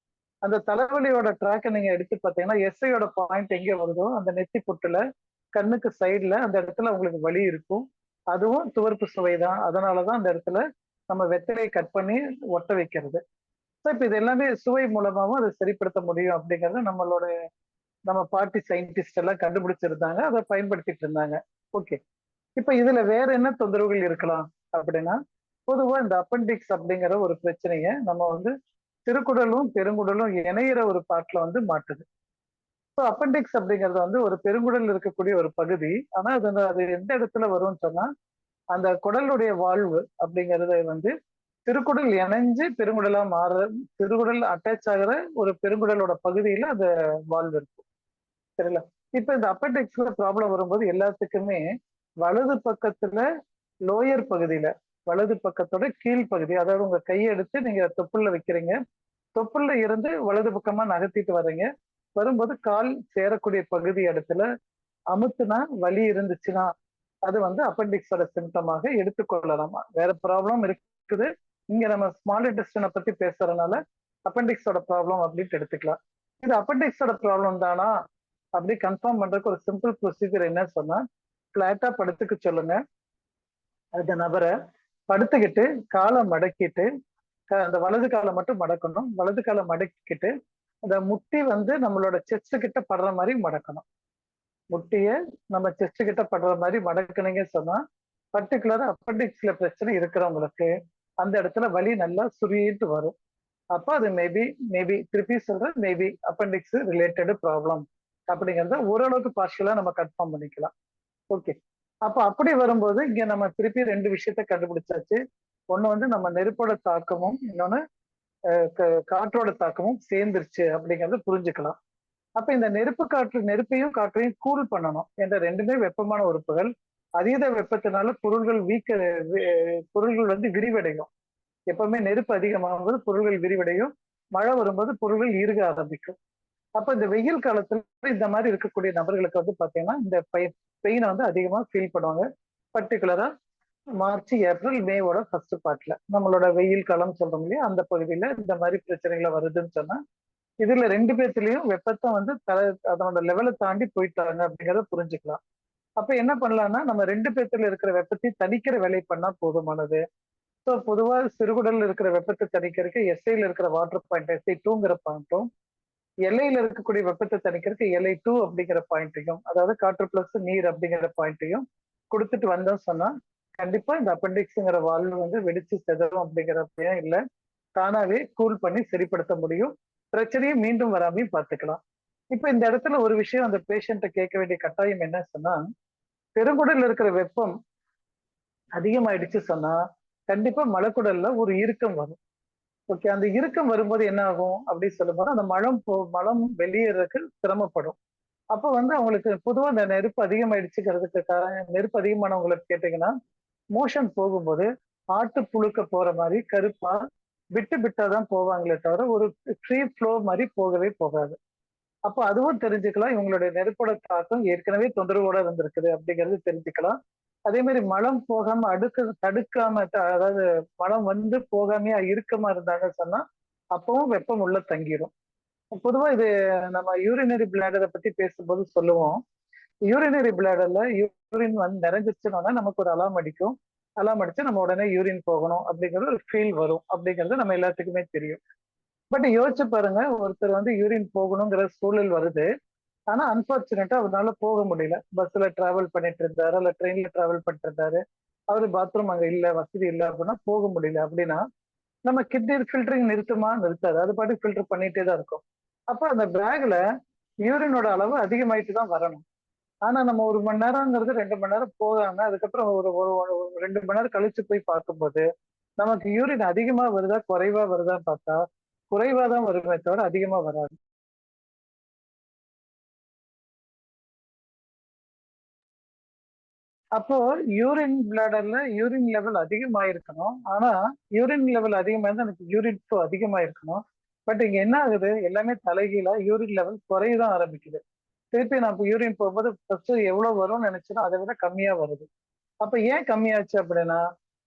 அந்த தலைவலியோட ட்ராக்கை நீங்க எடுத்து பாத்தீங்கன்னா எஸ்ஐயோட பாயிண்ட் எங்க வருதோ அந்த நெத்தி பொட்டுல கண்ணுக்கு சைட்ல அந்த இடத்துல உங்களுக்கு வலி இருக்கும். அதுவும் துவர்ப்பு சுவை தான். அதனாலதான் அந்த இடத்துல நம்ம வெத்தலையை கட் பண்ணி ஒட்ட வைக்கிறது. ஸோ இப்ப இது எல்லாமே சுவை மூலமாவும் அதை சரிப்படுத்த முடியும் அப்படிங்கறத நம்ம பாட்டி சயின்டிஸ்ட் எல்லாம் கண்டுபிடிச்சிருந்தாங்க, அதை பயன்படுத்திட்டு இருந்தாங்க. ஓகே, இப்ப இதுல வேற என்ன தொந்தரவுகள் இருக்கலாம் அப்படின்னா பொதுவா இந்த அப்பெண்டிக்ஸ் அப்படிங்கிற ஒரு பிரச்சனைய நம்ம வந்து சிறுகுடலும் பெருங்குடலும் இணையிற ஒரு பாட்டுல வந்து மாட்டுது. ஸோ அப்பெண்டிக்ஸ் அப்படிங்கிறது வந்து ஒரு பெருங்குடல் இருக்கக்கூடிய ஒரு பகுதி. ஆனா அது எந்த இடத்துல வரும்னு சொன்னா அந்த குடலுடைய வாழ்வு அப்படிங்கறத வந்து திருக்குடல் இணைஞ்சு பெருங்குடலா திருக்குடல் அட்டாச் ஆகிற ஒரு பெருங்குடலோட பகுதியில அந்த வாழ்வு இருக்கும். சரிங்களா? இப்ப இந்த அப்பெண்டிக்ஸ்ல ப்ராப்ளம் வரும்போது எல்லாத்துக்குமே வலது பக்கத்துல லோயர் பகுதியில வலது பக்கத்தோட கீழ் பகுதி, அதாவது உங்க கையை எடுத்து நீங்க தொப்புள்ள வைக்கிறீங்க, தொப்புள்ள இருந்து வலது பக்கமா நகர்த்திட்டு வர்றீங்க, வரும்போது கால் சேரக்கூடிய பகுதி இடத்துல அமுத்துனா வலி இருந்துச்சுன்னா அது வந்து அப்பெண்டிக்ஸோட சிம்டமாக எடுத்துக்கொள்ளலாமா. வேற ப்ராப்ளம் இருக்குது, இங்க நம்ம ஸ்மால் இன்டெஸ்டைனை பத்தி பேசுறதுனால அப்பெண்டிக்ஸோட ப்ராப்ளம் அப்படின்ட்டு எடுத்துக்கலாம். இது அப்பெண்டிக்ஸோட ப்ராப்ளம் தானா அப்படி கன்ஃபார்ம் பண்றதுக்கு ஒரு சிம்பிள் ப்ரொசீஜர் என்ன சொன்னா, பிளாட்டா படுத்துக்க சொல்லுங்க. அந்த நபரை படுத்துக்கிட்டு காலை மடக்கிட்டு அந்த வலது காலை மட்டும் மடக்கணும். வலது காலை மடக்கிட்டு அந்த முட்டி வந்து நம்மளோட செஸ்ட் கிட்ட படுற மாதிரி மடக்கணும். முட்டிய நம்ம செஸ்ட் கிட்ட படுற மாதிரி மடக்குனீங்க சொன்னா பர்டிகுலரா அப்பெண்டிக்ஸ்ல பிரச்சனை இருக்கிறவங்களுக்கு அந்த இடத்துல வலி நல்லா சுருகிட்டு வரும். அப்ப அது மேபி திருப்பி சொல்றேன், மேபி அப்பெண்டிக்ஸ் ரிலேட்டட் ப்ராப்ளம் அப்படிங்கிறத ஓரளவுக்கு பார்ஷியலா நம்ம கன்ஃபார்ம் பண்ணிக்கலாம். ஓகே, அப்ப அப்படி வரும்போது இங்க நம்ம திருப்பி 2 விஷயத்த கண்டுபிடிச்சாச்சு. ஒண்ணு வந்து நம்ம நெருப்போட தாக்கமும் இன்னொன்னு காற்றோட தாக்கமும் சேர்ந்துருச்சு அப்படிங்கறத புரிஞ்சுக்கலாம். அப்ப இந்த நெருப்பையும் காற்றையும் கூல் பண்ணணும். என்ற 2மே வெப்பமான உறுப்புகள். அதீத வெப்பத்தினால பொருள்கள் வந்து விரிவடையும். எப்பவுமே நெருப்பு அதிகமாகும் போது பொருள்கள் விரிவடையும், மழை வரும்போது பொருள்கள் இறுக ஆரம்பிக்கும். அப்ப இந்த வெயில் காலத்துல இந்த மாதிரி இருக்கக்கூடிய நபர்களுக்கு வந்து பாத்தீங்கன்னா இந்த பெயினை வந்து அதிகமா ஃபீல் பண்ணுவாங்க. பர்டிகுலரா மார்ச், ஏப்ரல், மேவோட ஃபர்ஸ்ட் பார்ட்ல நம்மளோட வெயில் காலம் சொல்றோம் இல்லையா, அந்த பகுதியில இந்த மாதிரி பிரச்சனைகளை வருதுன்னு சொன்னா இதுல 2 பேர்த்துலயும் வெப்பத்தை வந்து அதனோட லெவலை தாண்டி போயிட்டாங்க அப்படிங்கிறத புரிஞ்சுக்கலாம். அப்ப என்ன பண்ணலாம்னா நம்ம 2 பேத்துல இருக்கிற வெப்பத்தை தணிக்கிற வேலை பண்ணா போதுமானது. ஸோ பொதுவா சிறுகுடல்ல இருக்கிற வெப்பத்தை தணிக்கிறதுக்கு எஸ்ஐல இருக்கிற வாட்டர் பாயிண்ட் SI2ங்கிற பாயிண்ட்டும், எல்ஐல இருக்கக்கூடிய வெப்பத்தை தணிக்கிறதுக்கு LI2 அப்படிங்கிற பாயிண்ட்டையும், அதாவது காற்று பிளஸ் நீர் அப்படிங்கிற பாயிண்ட்டையும் கொடுத்துட்டு வந்தோம் சொன்னா கண்டிப்பா இந்த அப்பெண்டிக்ஸ்ங்கிற வால்வு வந்து வெடிச்சு செதறும் அப்படிங்கிற பயம் இல்ல. தானாவே கூல் பண்ணி சரிப்படுத்த முடியும். பிரச்சனையை மீண்டும் வராமையும் பார்த்துக்கலாம். இப்ப இந்த இடத்துல ஒரு விஷயம் அந்த பேஷண்ட்டை கேட்க வேண்டிய கட்டாயம் என்ன சொன்னா, பெருங்குடல்ல இருக்கிற வெப்பம் அதிகமாயிடுச்சு சொன்னா கண்டிப்பா மலக்குடல்ல ஒரு இறுக்கம் வரும். ஓகே, அந்த இறுக்கம் வரும்போது என்ன ஆகும் அப்படின்னு சொல்லும்போது அந்த மலம் வெளியேறதுக்கு சிரமப்படும். அப்ப வந்து அவங்களுக்கு பொதுவா இந்த நெருப்பு அதிகமாயிடுச்சுங்கிறதுக்கு நெருப்பு அதிகமானவங்களுக்கு கேட்டீங்கன்னா மோஷன் போகும்போது ஆட்டு புழுக்க போற மாதிரி கருப்பா விட்டு விட்டாதான் போவாங்களே தவிர ஒரு ஃப்ரீ ஃப்ளோ மாதிரி போகவே போகாது. அப்ப அதுவும் தெரிஞ்சுக்கலாம், இவங்களுடைய நெருப்போட தாக்கம் ஏற்கனவே தொந்தரவோட இருந்திருக்குது அப்படிங்கிறது தெரிஞ்சுக்கலாம். அதே மாதிரி மலம் போகாம தடுக்காம அதாவது மலம் வந்து போகாமையா இறுக்கமா இருந்தாங்க சொன்னா அப்பவும் வெப்பம் உள்ள தங்கிரும். பொதுவா இது நம்ம யூரினரி பிளாடரை பத்தி பேசும்போது சொல்லுவோம். யூரினரி பிளாடர்ல யூரின் வந்து நிறைஞ்சிச்சுன்னா நமக்கு ஒரு அலாம் அடிக்கும். அலாம் அடிச்சு நம்ம உடனே யூரின் போகணும் அப்படிங்கிறது ஒரு ஃபீல் வரும் அப்படிங்கிறது நம்ம எல்லாத்துக்குமே தெரியும். பட் யோசிச்சு பாருங்க, ஒருத்தர் வந்து யூரின் போகணுங்கிற சூழல் வருது. ஆனா அன்பார்ச்சுனேட்டா அவரால் போக முடியல. பஸ்ல டிராவல் பண்ணிட்டு இருந்தாரு, இல்ல ட்ரெயின்ல டிராவல் பண்ணிட்டு இருந்தாரு. அவரு பாத்ரூம் அங்க இல்ல, வசதி இல்லை அப்படின்னா போக முடியல அப்படின்னா நம்ம கிட்னி ஃபில்டரிங் நிறுத்துமா? நிறுத்தாது. அது பாட்டுக்கு ஃபில்டர் பண்ணிட்டே தான் இருக்கும். அப்ப அந்த பேக்ல யூரினோட அளவு அதிகமாயிட்டு தான் வரணும். ஆனா நம்ம 1 மணி நேரங்கிறது 2 மணி நேரம் போகாம அதுக்கப்புறம் ஒரு 2 மணி நேரம் கழிச்சு போய் பார்க்கும்போது நமக்கு யூரின் அதிகமா வருதா குறைவா வருதான்னு பார்த்தா குறைவா தான் வருமே தவிர அதிகமா வராது. அப்போ யூரின் பிளாடர்ல யூரின் லெவல் அதிகமாயிருக்கணும். ஆனா யூரின் லெவல் அதிகமா இருந்தா எனக்கு யூரின் ஃப்ளோ அதிகமாயிருக்கணும். பட் இங்க என்ன ஆகுது, எல்லாமே தலைகீழா யூரின் லெவல் குறையதான் ஆரம்பிக்குது. திருப்பி நான் இப்போ யூரின் போகும்போது ஃபர்ஸ்ட் எவ்வளவு வரும்னு நினைச்சேனோ அதை விட கம்மியா வருது. அப்ப ஏன் கம்மியாச்சு அப்படின்னா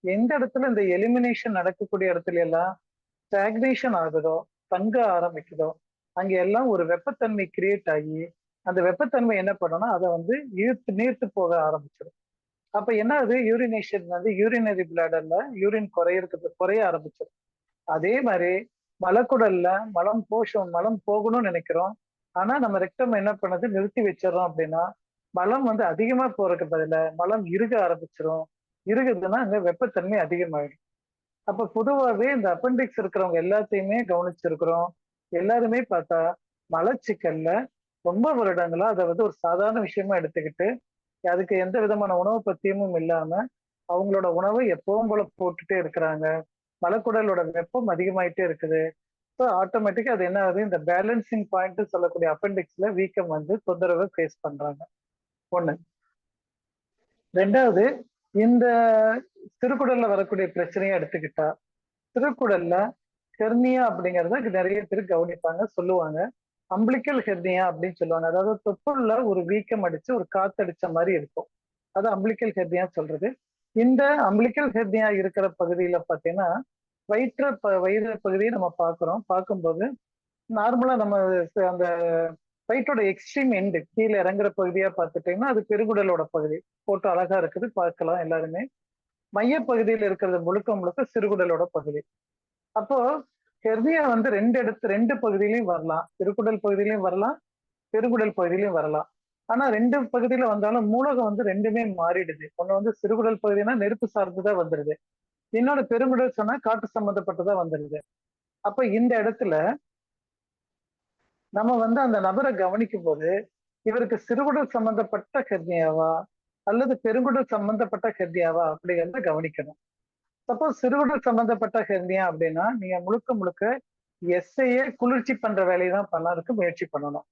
எந்த இடத்துல இந்த எலிமினேஷன் நடக்கக்கூடிய இடத்துல எல்லாம் ஸ்டாக்னேஷன் ஆகுதோ, தங்க ஆரம்பிக்குதோ, அங்க எல்லாம் ஒரு வெப்பத்தன்மை கிரியேட் ஆகி அந்த வெப்பத்தன்மை என்ன பண்ணணும்னா அதை வந்து நீர்த்து போக ஆரம்பிச்சிடும். அப்ப என்ன ஆகுது, யூரினேஷன் வந்து யூரினரி பிளாடர்ல யூரின் குறைய ஆரம்பிச்சிடும். அதே மாதிரி மலக்குடல்ல மலம் போகணும்னு நினைக்கிறோம். ஆனா நம்ம ரெக்டம் என்ன பண்ணுது, நிறுத்தி வச்சிடறோம் அப்படின்னா மலம் வந்து அதிகமா போறதுக்கு பதிலா மலம் இறுக ஆரம்பிச்சிடும். இறுகுதுன்னா அங்க வெப்பத்தன்மை அதிகமாயிடும். அப்ப பொதுவாகவே இந்த அப்பெண்டிக்ஸ் இருக்கிறவங்க எல்லாத்தையுமே கவனிச்சிருக்கிறோம். எல்லாருமே பார்த்தா மலச்சிக்கல்ல ரொம்ப வருடங்களா அதை வந்து ஒரு சாதாரண விஷயமா எடுத்துக்கிட்டு அதுக்கு எந்த விதமான உணவு பத்தியமும் இல்லாம அவங்களோட உணவை எப்பவும் போல போட்டுட்டே இருக்கிறாங்க. மலக்குடலோட வெப்பம் அதிகமாயிட்டே இருக்குது. ஸோ ஆட்டோமேட்டிக்கா அது என்ன ஆகுது, இந்த பேலன்சிங் பாயிண்ட் சொல்லக்கூடிய அப்பெண்டிக்ஸ்ல வீக்கம் வந்து தொந்தரவை ஃபேஸ் பண்றாங்க. ஒண்ணு. ரெண்டாவது, இந்த சிறுகுடல்ல வரக்கூடிய பிரச்சனையை எடுத்துக்கிட்டா சிறுகுடல்ல ஹெர்னியா அப்படிங்கறத நிறைய பேர் கவனிப்பாங்க, சொல்லுவாங்க. அம்பிளிக்கல் ஹெர்னியா அப்படின்னு சொல்லுவாங்க. அதாவது தொப்புள்ள ஒரு வீக்கம் அடிச்சு ஒரு காத்தடிச்ச மாதிரி இருக்கும். அது அம்பிளிக்கல் ஹெர்னியா சொல்றது. இந்த அம்பிளிக்கல் ஹெர்னியா இருக்கிற பகுதியில பாத்தீங்கன்னா வயிறு பகுதியை நம்ம பார்க்கும்போது நார்மலா நம்ம அந்த வயிற்றோட எக்ஸ்ட்ரீம் எண்டு கீழே இறங்குற பகுதியா பார்த்துட்டீங்கன்னா அது பெருங்குடலோட பகுதி. போட்டோ அழகா இருக்குது, பார்க்கலாம் எல்லாருமே. மைய பகுதியில் இருக்கிறது முழுக்க சிறுகுடலோட பகுதி. அப்போ ஹெர்னியா வந்து ரெண்டு பகுதியிலையும் வரலாம். சிறுகுடல் பகுதியிலையும் வரலாம், பெருங்குடல் பகுதியிலையும் வரலாம். ஆனா 2 பகுதியில வந்தாலும் மூலகம் வந்து ரெண்டுமே மாறிடுது. ஒண்ணு வந்து சிறுகுடல் பகுதினா நெருப்பு சார்ந்துதான் வந்துடுது, இன்னொரு பெருங்குடல் சொன்னா காற்று சம்பந்தப்பட்டதா வந்துடுது. அப்ப இந்த இடத்துல நம்ம வந்து அந்த நபரை கவனிக்கும் போது இவருக்கு சிறுகுடல் சம்பந்தப்பட்ட ஹெர்னியாவா அல்லது பெருங்குடல் சம்பந்தப்பட்ட ஹெர்னியாவா அப்படிங்கிறத கவனிக்கணும். சப்போஸ் சிறுகுடல் சம்பந்தப்பட்ட ஹெர்னியா அப்படின்னா நீங்க முழுக்க எஸ்ஐய குளிர்ச்சி பண்ற வேலையை தான் பண்ணறதுக்கு முயற்சி பண்ணணும்.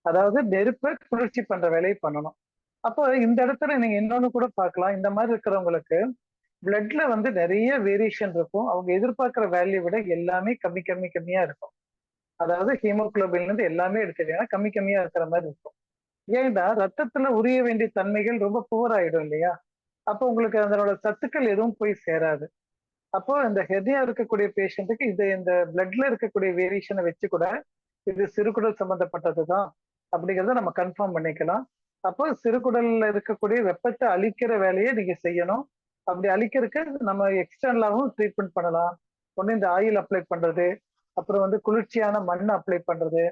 அதாவது நெருப்பை குளிர்ச்சி பண்ற வேலையை பண்ணணும். அப்போ இந்த இடத்துல நீங்க இன்னொன்னு கூட பார்க்கலாம், இந்த மாதிரி இருக்கிறவங்களுக்கு பிளட்ல வந்து நிறைய வேரியேஷன் இருக்கும். அவங்க எதிர்பார்க்கிற வேல்யூ விட எல்லாமே கம்மியா இருக்கும். அதாவது ஹீமோகுளோபின்ல இருந்து எல்லாமே எடுத்துட்டீங்கன்னா கம்மியா இருக்கிற மாதிரி இருக்கும். ஏன்னா ரத்தத்துல உரிய வேண்டிய தன்மைகள் ரொம்ப புவர் ஆயிடும் இல்லையா? அப்போ உங்களுக்கு அதனோட சத்துக்கள் எதுவும் போய் சேராது. அப்போ இந்த ஹெர்னியா இருக்கக்கூடிய பேஷண்ட்டுக்கு இந்த பிளட்ல இருக்கக்கூடிய வேரியேஷனை வச்சு கூட இது சிறுகுடல் சம்பந்தப்பட்டதுதான் அப்படிங்கிறத நம்ம கன்ஃபார்ம் பண்ணிக்கலாம். அப்போ சிறுகுடல்ல இருக்கக்கூடிய வெப்பத்தை அழிக்கிற வேலையை நீங்க செய்யணும். அப்படி அழிக்கிறதுக்கு நம்ம எக்ஸ்டர்னலாகவும் ட்ரீட்மெண்ட் பண்ணலாம். ஒண்ணு இந்த ஆயில் அப்ளை பண்றது, அப்புறம் வந்து குளிர்ச்சியான மண் அப்ளை பண்றது,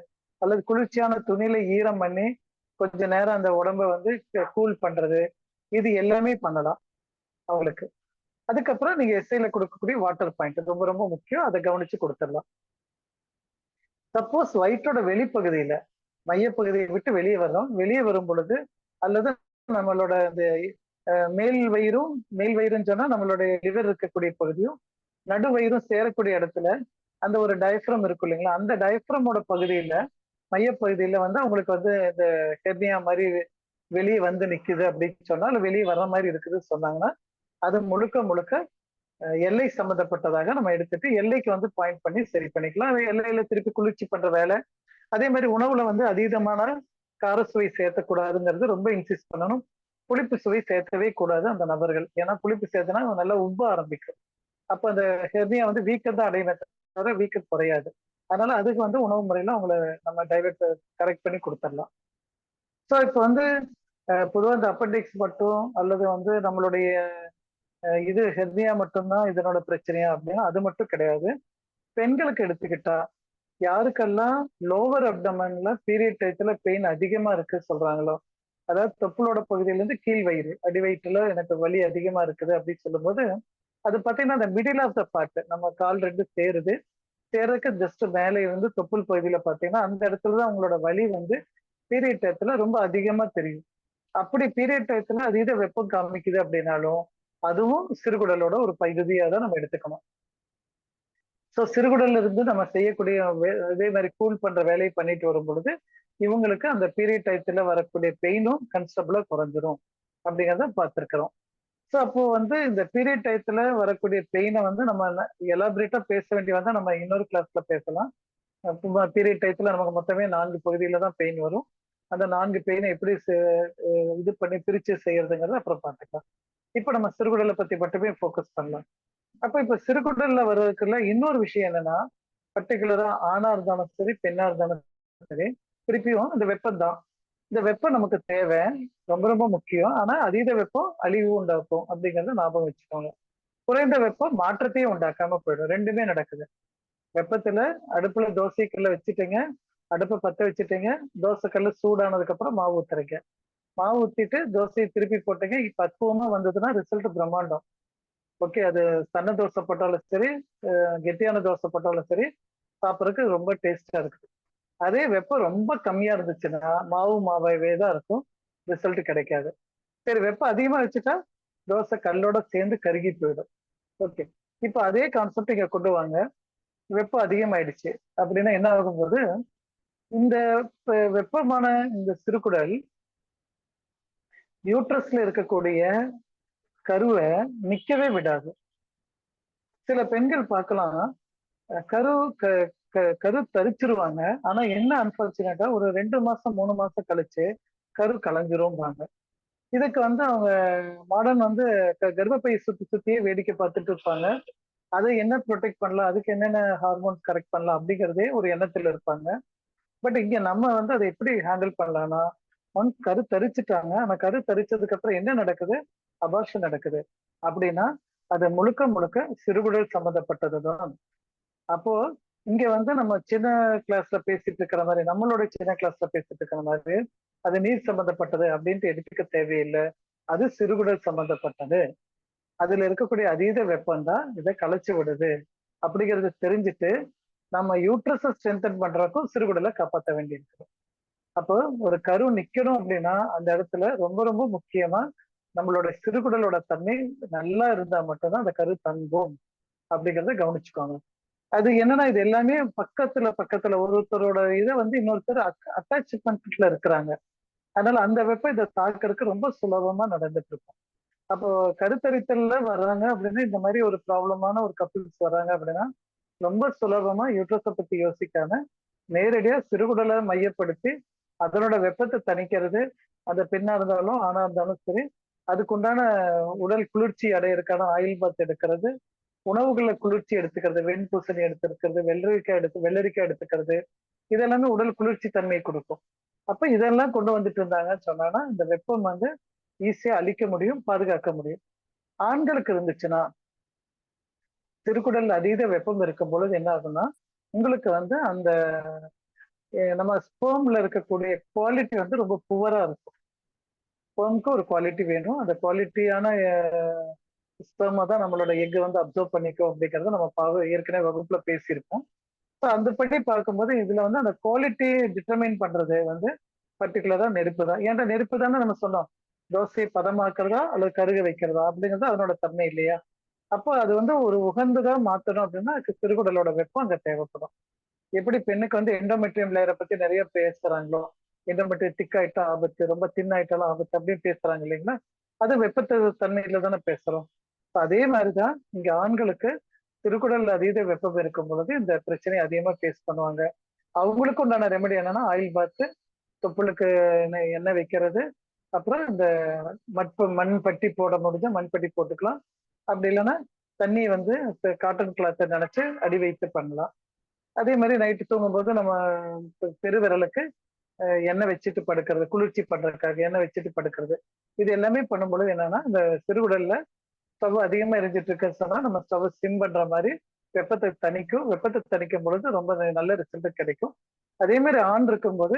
அல்லது குளிர்ச்சியான துணியில ஈரம் பண்ணி கொஞ்ச நேரம் அந்த உடம்ப வந்து கூல் பண்றது, இது எல்லாமே பண்ணலாம் அவங்களுக்கு. அதுக்கப்புறம் நீங்க எஸ்ஐல கொடுக்கக்கூடிய வாட்டர் பாயிண்ட் ரொம்ப ரொம்ப முக்கியம். அதை கவனிச்சு கொடுத்துடலாம். சப்போஸ் வயிற்றோட வெளிப்பகுதியில மையப்பகுதியை விட்டு வெளியே வர்றோம், வெளியே வரும் பொழுது அல்லது நம்மளோட இந்த மேல் வயிறுன்னு சொன்னா நம்மளுடைய லிவர் இருக்கக்கூடிய பகுதியும் நடுவயிறும் சேரக்கூடிய இடத்துல அந்த ஒரு டயஃப்ரம் இருக்கும் இல்லைங்களா, அந்த டயஃப்ரமோட பகுதியில மையப்பகுதியில வந்து அவங்களுக்கு வந்து இந்த ஹெர்னியா மாதிரி வெளியே வந்து நிக்குது அப்படின்னு சொன்னா, இல்ல வெளியே வர்ற மாதிரி இருக்குதுன்னு சொன்னாங்கன்னா, அது முழுக்க முழுக்க எல்லை சம்பந்தப்பட்டதாக நம்ம எடுத்துட்டு எல்லைக்கு வந்து பாயிண்ட் பண்ணி சரி பண்ணிக்கலாம். எல்லையில திருப்பி குளிர்ச்சி பண்ற வேலை. அதே மாதிரி உணவுல வந்து அதீதமான கார சுவை சேர்த்தக்கூடாதுங்கிறது ரொம்ப இன்சிஸ்ட் பண்ணணும். புளிப்பு சுவை சேர்க்கவே கூடாது அந்த நபர்கள். ஏன்னா புளிப்பு சேர்த்தனா நல்லா உப்ப ஆரம்பிக்கும். அப்ப அந்த ஹெர்னியா வந்து வீக்கம் தான் அடையுமே தவிர வீக்கம் குறையாது. அதனால அதுக்கு வந்து உணவு முறையில அவங்கள நம்ம டைவர்ட் கரெக்ட் பண்ணி கொடுத்துடலாம். ஸோ இப்போ வந்து பொதுவாக இந்த அப்பெண்டிக்ஸ் மட்டும் அல்லது வந்து நம்மளுடைய இது ஹெர்னியா மட்டும்தான் இதனோட பிரச்சனையா அப்படின்னா அது மட்டும் கிடையாது. பெண்களுக்கு எடுத்துக்கிட்டா யாருக்கெல்லாம் லோவர் அப்டமன்ல பீரியட் டயத்துல பெயின் அதிகமா இருக்கு சொல்றாங்களோ, அதாவது தொப்புளோட பகுதியில இருந்து கீழ் வயிறு அடி வயிற்றுல எனக்கு வலி அதிகமா இருக்குது அப்படின்னு சொல்லும்போது, அது பாத்தீங்கன்னா அந்த மிடில் ஆஃப் த பார்ட் நம்ம கால் ரெண்டு சேர்றதுக்கு ஜஸ்ட் மேலே இருந்து தொப்புள் பகுதியில பாத்தீங்கன்னா அந்த இடத்துலதான் அவங்களோட வலி வந்து பீரியட் டயத்துல ரொம்ப அதிகமா தெரியும். அப்படி பீரியட் டயத்துல அதீத வெப்பம் காமிக்குது அப்படின்னாலும் அதுவும் சிறுகுடலோட ஒரு பகுதியா தான் நம்ம எடுத்துக்கணும். ஸோ சிறுகுடல்ல இருந்து நம்ம செய்யக்கூடிய இதே மாதிரி கூல் பண்ற வேலையை பண்ணிட்டு வரும் பொழுது இவங்களுக்கு அந்த பீரியட் டயத்துல வரக்கூடிய பெயினும் கன்ஸ்டபிளா குறைஞ்சிரும் அப்படிங்கிறத பார்த்துருக்கிறோம். ஸோ அப்போ வந்து இந்த பீரியட் டயத்துல வரக்கூடிய பெயினை வந்து நம்ம எலாபரேட்டா பேச வேண்டிய வந்தா நம்ம இன்னொரு கிளாஸ்ல பேசலாம். பீரியட் டயத்துல நமக்கு மொத்தமே 4 பகுதியில தான் பெயின் வரும். அந்த 4 பெயினை எப்படி இது பண்ணி பிரிச்சு செய்யறதுங்கிறத அப்புறம் பார்த்துக்கலாம். இப்போ நம்ம சிறுகுடலை பத்தி மட்டுமே ஃபோக்கஸ் பண்ணலாம். அப்ப இப்ப சிறுகுடல்ல வர்றதுக்குள்ள இன்னொரு விஷயம் என்னன்னா, பர்டிகுலரா ஆணா இருந்தாலும் சரி பெண்ணா இருந்தாலும் சரி, திருப்பியும் இந்த வெப்பம் தான். இந்த வெப்பம் நமக்கு தேவை, ரொம்ப ரொம்ப முக்கியம். ஆனா அதீத வெப்பம் அழிவு உண்டாக்கும் அப்படிங்கறத ஞாபகம் வச்சுக்கோங்க. குறைந்த வெப்பம் மாற்றத்தையும் உண்டாக்காம போயிடும். ரெண்டுமே நடக்குது. வெப்பத்துல அடுப்புல தோசைக்கல்ல வச்சுட்டீங்க, அடுப்பை பத்த வச்சுட்டீங்க, தோசைக்கல்ல சூடானதுக்கு அப்புறம் மாவு ஊத்துறீங்க. மாவு ஊத்திட்டு தோசையை திருப்பி போட்டீங்க, பக்குவமா வந்ததுன்னா ரிசல்ட் பிரம்மாண்டம். ஓகே, அது சன்ன தோசை போட்டாலும் சரி, கெட்டியான தோசை போட்டாலும் சரி, சாப்பிட்றதுக்கு ரொம்ப டேஸ்டா இருக்குது. அதே வெப்பம் ரொம்ப கம்மியா இருந்துச்சுன்னா மாவாவே தான் இருக்கும், ரிசல்ட் கிடைக்காது. சரி, வெப்பம் அதிகமா வச்சுட்டா தோசை கல்லோட சேர்ந்து கருகி போயிடும். ஓகே, இப்போ அதே கான்செப்ட் இங்க கொண்டு வாங்க. வெப்பம் அதிகமாயிடுச்சு அப்படின்னா என்ன ஆகும்போது இந்த வெப்பமான இந்த சிறுகுடல் யூட்ரஸ்ல இருக்கக்கூடிய கருவை நிக்கவே விடாது. சில பெண்கள் பார்க்கலாம், கரு தரிச்சிருவாங்க. ஆனா என்ன அன்பார்ச்சுனேட்டா ஒரு 2 மாசம் 3 மாசம் கழிச்சு கரு கலைஞ்சிரும்பாங்க. இதுக்கு வந்து அவங்க மாடர்ன் வந்து கர்ப்பப்பை சுத்தியே வேடிக்கை பார்த்துட்டு இருப்பாங்க. அதை என்ன ப்ரொடெக்ட் பண்ணலாம், அதுக்கு என்னென்ன ஹார்மோன்ஸ் கரெக்ட் பண்ணலாம் அப்படிங்கிறதே ஒரு எண்ணத்துல இருப்பாங்க. பட் இங்க நம்ம வந்து அதை எப்படி ஹேண்டில் பண்ணலாம்னா, ஒன்ஸ் கரு தரிச்சுட்டாங்க, ஆனா கரு தரிச்சதுக்கு அப்புறம் என்ன நடக்குது, அபார்ஷன் நடக்குது அப்படின்னா அது முழுக்க முழுக்க சிறுகுடல் சம்பந்தப்பட்டதுதான். அப்போ இங்க வந்து நம்ம சின்ன கிளாஸ்ல பேசிட்டு இருக்கிற மாதிரி, நம்மளோட சின்ன கிளாஸ்ல பேசிட்டு இருக்கிற மாதிரி அது நீர் சம்பந்தப்பட்டது அப்படின்ட்டு எடுத்துக்க தேவையில்லை. அது சிறுகுடல் சம்பந்தப்பட்டது. அதுல இருக்கக்கூடிய அதீத வெப்பம் தான் இதை கலைச்சு விடுது அப்படிங்கறத தெரிஞ்சுட்டு நம்ம யூட்ரஸை ஸ்ட்ரென்தன் பண்றதுக்கும் சிறுகுடலை காப்பாற்ற வேண்டியிருக்கு. அப்போ ஒரு கரு நிக்கணும் அப்படின்னா அந்த இடத்துல ரொம்ப ரொம்ப முக்கியமா நம்மளோட சிறுகுடலோட தன்மை நல்லா இருந்தா மட்டும்தான் அந்த கரு தங்கும் அப்படிங்கிறத கவனிச்சுக்கோங்க. அது என்னன்னா இது எல்லாமே பக்கத்துல ஒருத்தரோட இதை வந்து இன்னொருத்தர் அட்டாச்மெண்ட்ல இருக்கிறாங்க. அதனால அந்த வெப்பம் இதை தாக்குறதுக்கு ரொம்ப சுலபமா நடந்துட்டு இருக்கும். அப்போ கருத்தரித்தல்ல வர்றாங்க அப்படின்னா இந்த மாதிரி ஒரு ப்ராப்ளமான ஒரு கப்பிள்ஸ் வர்றாங்க அப்படின்னா ரொம்ப சுலபமா யூட்ரஸை பத்தி யோசிக்காம நேரடியா சிறுகுடலை மையப்படுத்தி அதனோட வெப்பத்தை தணிக்கிறது, அந்த பெண்ணா இருந்தாலும் ஆணா இருந்தாலும் சரி, அதுக்குண்டான உடல் குளிர்ச்சி அடையிறதுக்கான ஆயில் பாத் எடுக்கிறது, உணவுகளை குளிர்ச்சி எடுத்துக்கிறது, வெண்பூசணி எடுத்துக்கிறது, வெள்ளரிக்காய் எடுத்துக்கிறது, இதெல்லாமே உடல் குளிர்ச்சி தன்மை கொடுக்கும். அப்ப இதெல்லாம் கொண்டு வந்துட்டு இருந்தாங்கன்னு சொன்னா இந்த வெப்பம் வந்து ஈஸியா அழிக்க முடியும், பாதுகாக்க முடியும். ஆண்களுக்கு இருந்துச்சுன்னா திருக்குடல் அதீத வெப்பம் இருக்கும் பொழுது என்ன ஆகும்னா உங்களுக்கு வந்து அந்த நம்ம ஸ்பெர்ம்ல இருக்கக்கூடிய குவாலிட்டி வந்து ரொம்ப புவரா இருக்கும். ஸ்பெர்ம்க்கு ஒரு குவாலிட்டி வேணும். அந்த குவாலிட்டியான ஸ்பெர்மை தான் நம்மளோட எக் வந்து அப்சர்வ் பண்ணிக்கும் அப்படிங்கறத நம்ம ஏற்கனவே வகுப்புல பேசியிருப்போம். ஸோ அந்தபடி பார்க்கும்போது இதுல வந்து அந்த குவாலிட்டி டிட்டர்மைன் பண்றது வந்து பர்டிகுலரா நெருப்பு தான். ஏன்டா நெருப்பு தானே நம்ம சொன்னோம், தோசையை பதமாக்குறதா அல்லது கருக வைக்கிறதா அப்படிங்கிறது அதனோட தன்மை இல்லையா? அப்போ அது வந்து ஒரு உகந்ததா மாத்தணும் அப்படின்னா அதுக்கு சிறுகுடலோட வெப்பம் அங்க தேவைப்படும். எப்படி பெண்ணுக்கு வந்து எண்டோமெட்ரியம் லேயரை பத்தி நிறைய பேசுறாங்களோ, எண்டோமெட்ரியம் திக் ஆயிட்டா ஆபத்து, ரொம்ப தின் ஆயிட்டாலும் ஆபத்து அப்படின்னு பேசுறாங்க இல்லைங்களா? அது வெப்பத்து தன்மையில தானே பேசுறோம். அதே மாதிரிதான் இங்க ஆண்களுக்கு திருக்குடல் அதீத வெப்பம் இருக்கும் பொழுது இந்த பிரச்சனையை அதிகமா ஃபேஸ் பண்ணுவாங்க. அவங்களுக்கு உண்டான ரெமெடி என்னன்னா ஆயில் பாத்து, தொப்புளுக்கு எண்ணெய் வைக்கிறது, அப்புறம் இந்த மண் பட்டி போட முடிஞ்சா மண் பட்டி போட்டுக்கலாம். அப்படி இல்லைன்னா தண்ணி வந்து காட்டன் கிளாத்தை நினைச்சு அடி வைத்து பண்ணலாம். அதே மாதிரி நைட்டு தூங்கும்போது நம்ம பெருவிரலுக்கு எண்ணெய் வச்சுட்டு படுக்கிறது, குளிர்ச்சி பண்றதுக்காக எண்ணெய் வச்சுட்டு படுக்கிறது. இது எல்லாமே பண்ணும்பொழுது என்னன்னா இந்த சிறுகுடல்ல ஸ்டவ் அதிகமா எரிஞ்சிட்டு இருக்க சொன்னா நம்ம ஸ்டவ் சிம் பண்ற மாதிரி வெப்பத்தை தணிக்கும். வெப்பத்தை தணிக்கும் பொழுது ரொம்ப நல்ல ரிசல்ட் கிடைக்கும். அதே மாதிரி ஆண் இருக்கும்போது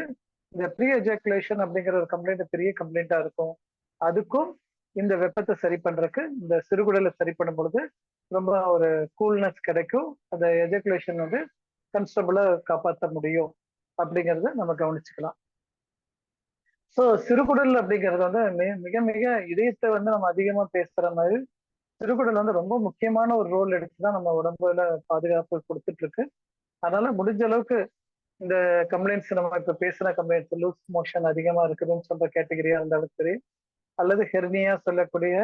இந்த ப்ரீ எஜாக்குலேஷன் அப்படிங்கிற ஒரு கம்ப்ளைண்ட் பெரிய கம்ப்ளைண்டா இருக்கும். அதுக்கும் இந்த வெப்பத்தை சரி பண்றதுக்கு இந்த சிறுகுடலை சரி பண்ணும் பொழுது ரொம்ப ஒரு கூல்னஸ் கிடைக்கும். அந்த எஜாக்குலேஷன் வந்து கன்ஸ்டபிளா காப்பாற்ற முடியும் அப்படிங்கறத நம்ம கவனிச்சுக்கலாம். ஸோ சிறுகுடல் அப்படிங்கிறது வந்து மிக மிக இதயத்தை வந்து நம்ம அதிகமா பேசுற மாதிரி சிறுகுடல் வந்து ரொம்ப முக்கியமான ஒரு ரோல் எடுத்துதான் நம்ம உடம்புல பாதுகாப்பு கொடுத்துட்டு இருக்கு. அதனால முடிஞ்ச அளவுக்கு இந்த கம்ப்ளைண்ட்ஸ் நம்ம இப்ப பேசுற கம்ப்ளைண்ட்ஸ் லூஸ் மோஷன் அதிகமா இருக்குதுன்னு சொல்ற கேட்டகரியா இருந்தாலும் சரி, அல்லது ஹெர்னியா சொல்லக்கூடிய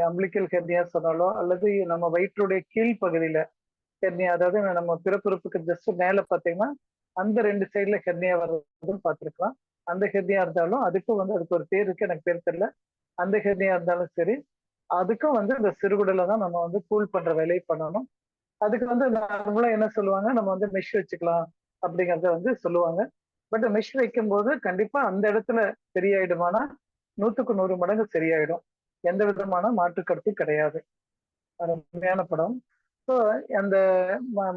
அம்பிளிக்கல் ஹெர்னியா சொன்னாலோ, அல்லது நம்ம வயிற்றுடைய கீழ் பகுதியில ஹெர்னியா, அதாவது நம்ம பிறப்புறுப்புக்கு ஜஸ்ட் மேல பாத்தீங்கன்னா அந்த 2 சைட்ல ஹெர்னியா வர்றதுன்னு பார்த்திருக்கலாம். அந்த ஹெர்னியா இருந்தாலும் அதுக்கும் வந்து அதுக்கு ஒரு பேர் இருக்கு, எனக்கு பேர் தெரியல. அந்த ஹெர்னியா இருந்தாலும் சரி, அதுக்கும் வந்து இந்த சிறுகுடலை தான் நம்ம வந்து கூல் பண்ற வேலையை பண்ணணும். அதுக்கு வந்து நார்மலா என்ன சொல்லுவாங்க, நம்ம வந்து மெஷ் வச்சுக்கலாம் அப்படிங்கறத வந்து சொல்லுவாங்க. பட் மெஷ் வைக்கும் போது கண்டிப்பா அந்த இடத்துல சரியாயிடுமானா 100க்கு 100 மடங்கு சரியாயிடும். எந்த விதமான மாற்று கருத்தும் கிடையாது. அருமையான படம். ஸோ அந்த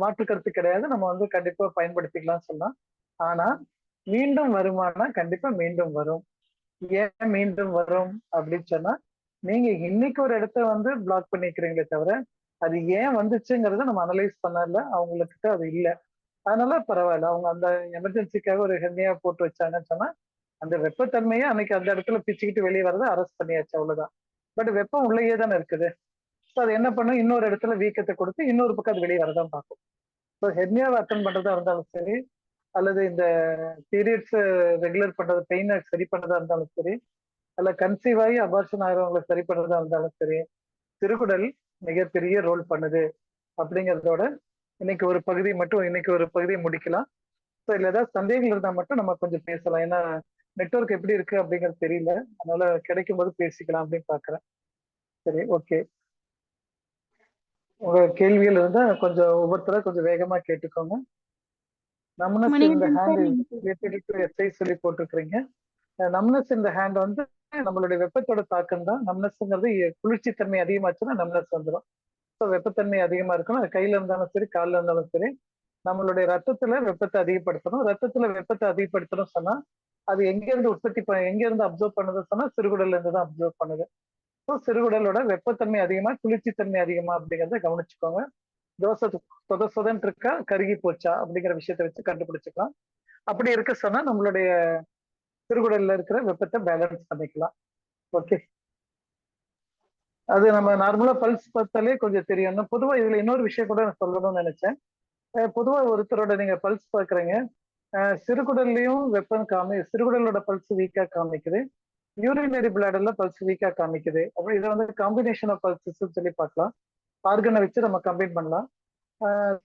மாற்று கருத்து கிடையாது. நம்ம வந்து கண்டிப்பா பயன்படுத்திக்கலாம் சொல்லலாம். ஆனா மீண்டும் வருமானா கண்டிப்பா மீண்டும் வரும். ஏன் மீண்டும் வரும் அப்படின்னு சொன்னா, நீங்க இன்னைக்கு ஒரு இடத்த வந்து பிளாக் பண்ணிக்கிறீங்களே தவிர அது ஏன் வந்துச்சுங்கிறத நம்ம அனலைஸ் பண்ணல. அவங்களுக்கு அது இல்ல. அதனால பரவாயில்ல. அவங்க அந்த எமர்ஜென்சிக்காக ஒரு ஹெர்னியா போட்டு வச்சாங்கன்னு சொன்னா அந்த வெப்பத்தன்மையை அன்னைக்கு அந்த இடத்துல பிச்சுக்கிட்டு வெளியே வரதை அரெஸ்ட் பண்ணியாச்சு, அவ்வளவுதான். பட் வெப்பம் உள்ளேயே தானே இருக்குது. ஸோ அது என்ன பண்ணும், இன்னொரு இடத்துல வீக்கத்தை கொடுத்து இன்னொரு பக்கம் அது வெளியே வரதான் பார்க்கும். ஸோ ஹெர்னியாவை அட்டன் பண்றதா இருந்தாலும் சரி, அல்லது இந்த பீரியட்ஸ் ரெகுலர் பண்றது பெயினை சரி பண்றதா இருந்தாலும் சரி, அல்ல கன்சீவ் ஆகி அபார்ஷன் ஆகிறவங்களை சரி பண்றதா இருந்தாலும் சரி, சிறுகுடல் மிகப்பெரிய ரோல் பண்ணுது அப்படிங்கிறதோட இன்னைக்கு ஒரு பகுதியை முடிக்கலாம். ஸோ இதுல ஏதாவது சந்தேகங்கள் இருந்தால் மட்டும் நம்ம கொஞ்சம் பேசலாம். ஏன்னா நெட்வொர்க் எப்படி இருக்கு அப்படிங்கிறது தெரியல. அதனால கிடைக்கும் போது பேசிக்கலாம் அப்படின்னு பாக்குறேன். சரி, ஓகே. உங்க கேள்விகள் இருந்தா கொஞ்சம் ஒவ்வொருத்தர கொஞ்சம் வேகமா கேட்டுக்கோங்க. நம்னஸ் இந்த மணிகண்டன் ஹேண்ட் சார், நீங்க எஸ்ஐ சொல்லி போட்டுருக்கீங்க. நம்னஸ் இந்த ஹேண்ட் வந்து நம்மளுடைய வெப்பத்தோட தாக்கம் தான். நம்னஸ்ங்கிறது குளிர்ச்சி தன்மை அதிகமாச்சுன்னா நம்னஸ் வந்துடும். ஸோ வெப்பத்தன்மை அதிகமா இருக்கணும். அது கையில இருந்தாலும் சரி, காலில் இருந்தாலும் சரி, நம்மளுடைய ரத்தத்துல வெப்பத்தை அதிகப்படுத்தணும். ரத்தத்துல வெப்பத்தை அதிகப்படுத்தணும் சொன்னா அது எங்க இருந்து அப்சர்வ் பண்ணுது சொன்னா சிறுகுடல்ல இருந்து தான் அப்சர்வ் பண்ணுது. ஸோ சிறுகுடலோட வெப்பத்தன்மை அதிகமா, குளிர்ச்சி தன்மை அதிகமா அப்படிங்கறத கவனிச்சுக்கோங்க. தோசை சொதன் இருக்கா, கருகி போச்சா அப்படிங்கிற விஷயத்த வச்சு கண்டுபிடிச்சுக்கலாம். அப்படி இருக்க சொன்னா நம்மளுடைய சிறுகுடல்ல இருக்கிற வெப்பத்தை பேலன்ஸ் பண்ணிக்கலாம். ஓகே, அது நம்ம நார்மலா பல்ஸ் பார்த்தாலே கொஞ்சம் தெரியும். பொதுவா இதுல இன்னொரு விஷயம் கூட நான் சொல்லணும்னு நினைச்சேன். பொதுவா ஒருத்தரோட நீங்க பல்ஸ் பாக்குறீங்க, சிறுகுடல்லையும் சிறுகுடலோட பல்ஸ் வீக்கா காமிக்குது, யூரினரி பிளாடர்ல பல்ஸ் வீக்கா காமிக்குது. அப்புறம் இதை வந்து காம்பினேஷன் ஆஃப் பல்சஸ் சொல்லி பார்க்கலாம். ஆர்கனை வச்சு நம்ம கம்பைன் பண்ணலாம்.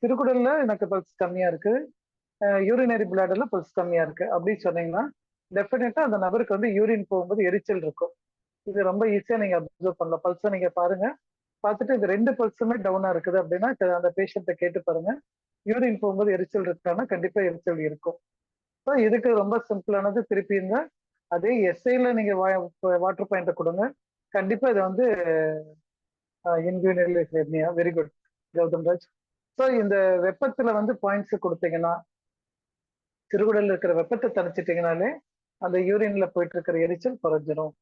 சிறுகுடல்ல எனக்கு பல்ஸ் கம்மியா இருக்கு, யூரினரி பிளாடர்ல பல்ஸ் கம்மியா இருக்கு அப்படின்னு சொன்னீங்கன்னா டெஃபினட்டா அந்த நபருக்கு வந்து யூரின் போகும்போது எரிச்சல் இருக்கும். இது ரொம்ப ஈஸியா நீங்க அப்சர்வ் பண்ணலாம். பல்ஸை நீங்க பாருங்க, பார்த்துட்டு இந்த 2 பல்ஸுமே டவுனா இருக்குது அப்படின்னா அந்த பேஷண்ட்டை கேட்டு பாருங்க, யூரின் போகும்போது எரிச்சல் இருக்கான்னா கண்டிப்பா எரிச்சல் இருக்கும். ஸோ இதுக்கு ரொம்ப சிம்பிளானது திருப்பி இந்த அதே எஸ்ஐல நீங்க வாட்டர் பாயிண்ட்டை கொடுங்க. கண்டிப்பா இது வந்து இன்கியூனியா. Very good Gautam Raj. So இந்த வெப்பத்துல வந்து பாயிண்ட்ஸ் கொடுத்தீங்கன்னா, சிறுகுடல்ல இருக்கிற வெப்பத்தை தணிச்சிட்டீங்கனாலே அந்த யூரின்ல போயிட்டு இருக்கிற எரிச்சல் குறைஞ்சிரும்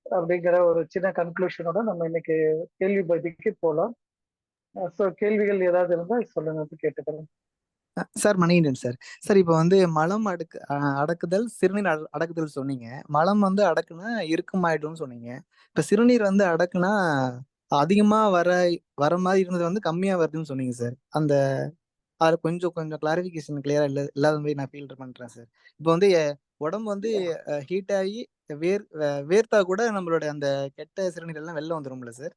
அப்படிங்கிற ஒரு சின்ன கன்க்ளூஷனோட நம்ம இன்னைக்கு கேள்வி பதிக்கு போகலாம். ஸோ கேள்விகள் ஏதாவது இருந்தால் சொல்லுங்க, கேட்டுக்கிறேன். Sir Manikandan sir. சார் இப்போ வந்து மலம் அடக்குதல், சிறுநீர் அடக்குதல் சொன்னீங்க. மலம் வந்து அடக்குனா இறுக்கமாயிடும்னு சொன்னீங்க. இப்ப சிறுநீர் வந்து அடக்குனா அதிகமா வர மாதிரி இருந்தது வந்து கம்மியா வருதுன்னு சொன்னீங்க சார். அந்த அது கொஞ்சம் கிளாரிபிகேஷன் கிளியரா இல்லாத மாதிரி நான் ஃபீல் பண்றேன் சார். இப்போ வந்து உடம்பு வந்து ஹீட் ஆகி வேர்த்தா கூட நம்மளோட அந்த கெட்ட சிறுநீர் எல்லாம் வெளில வந்துரும்ல சார்?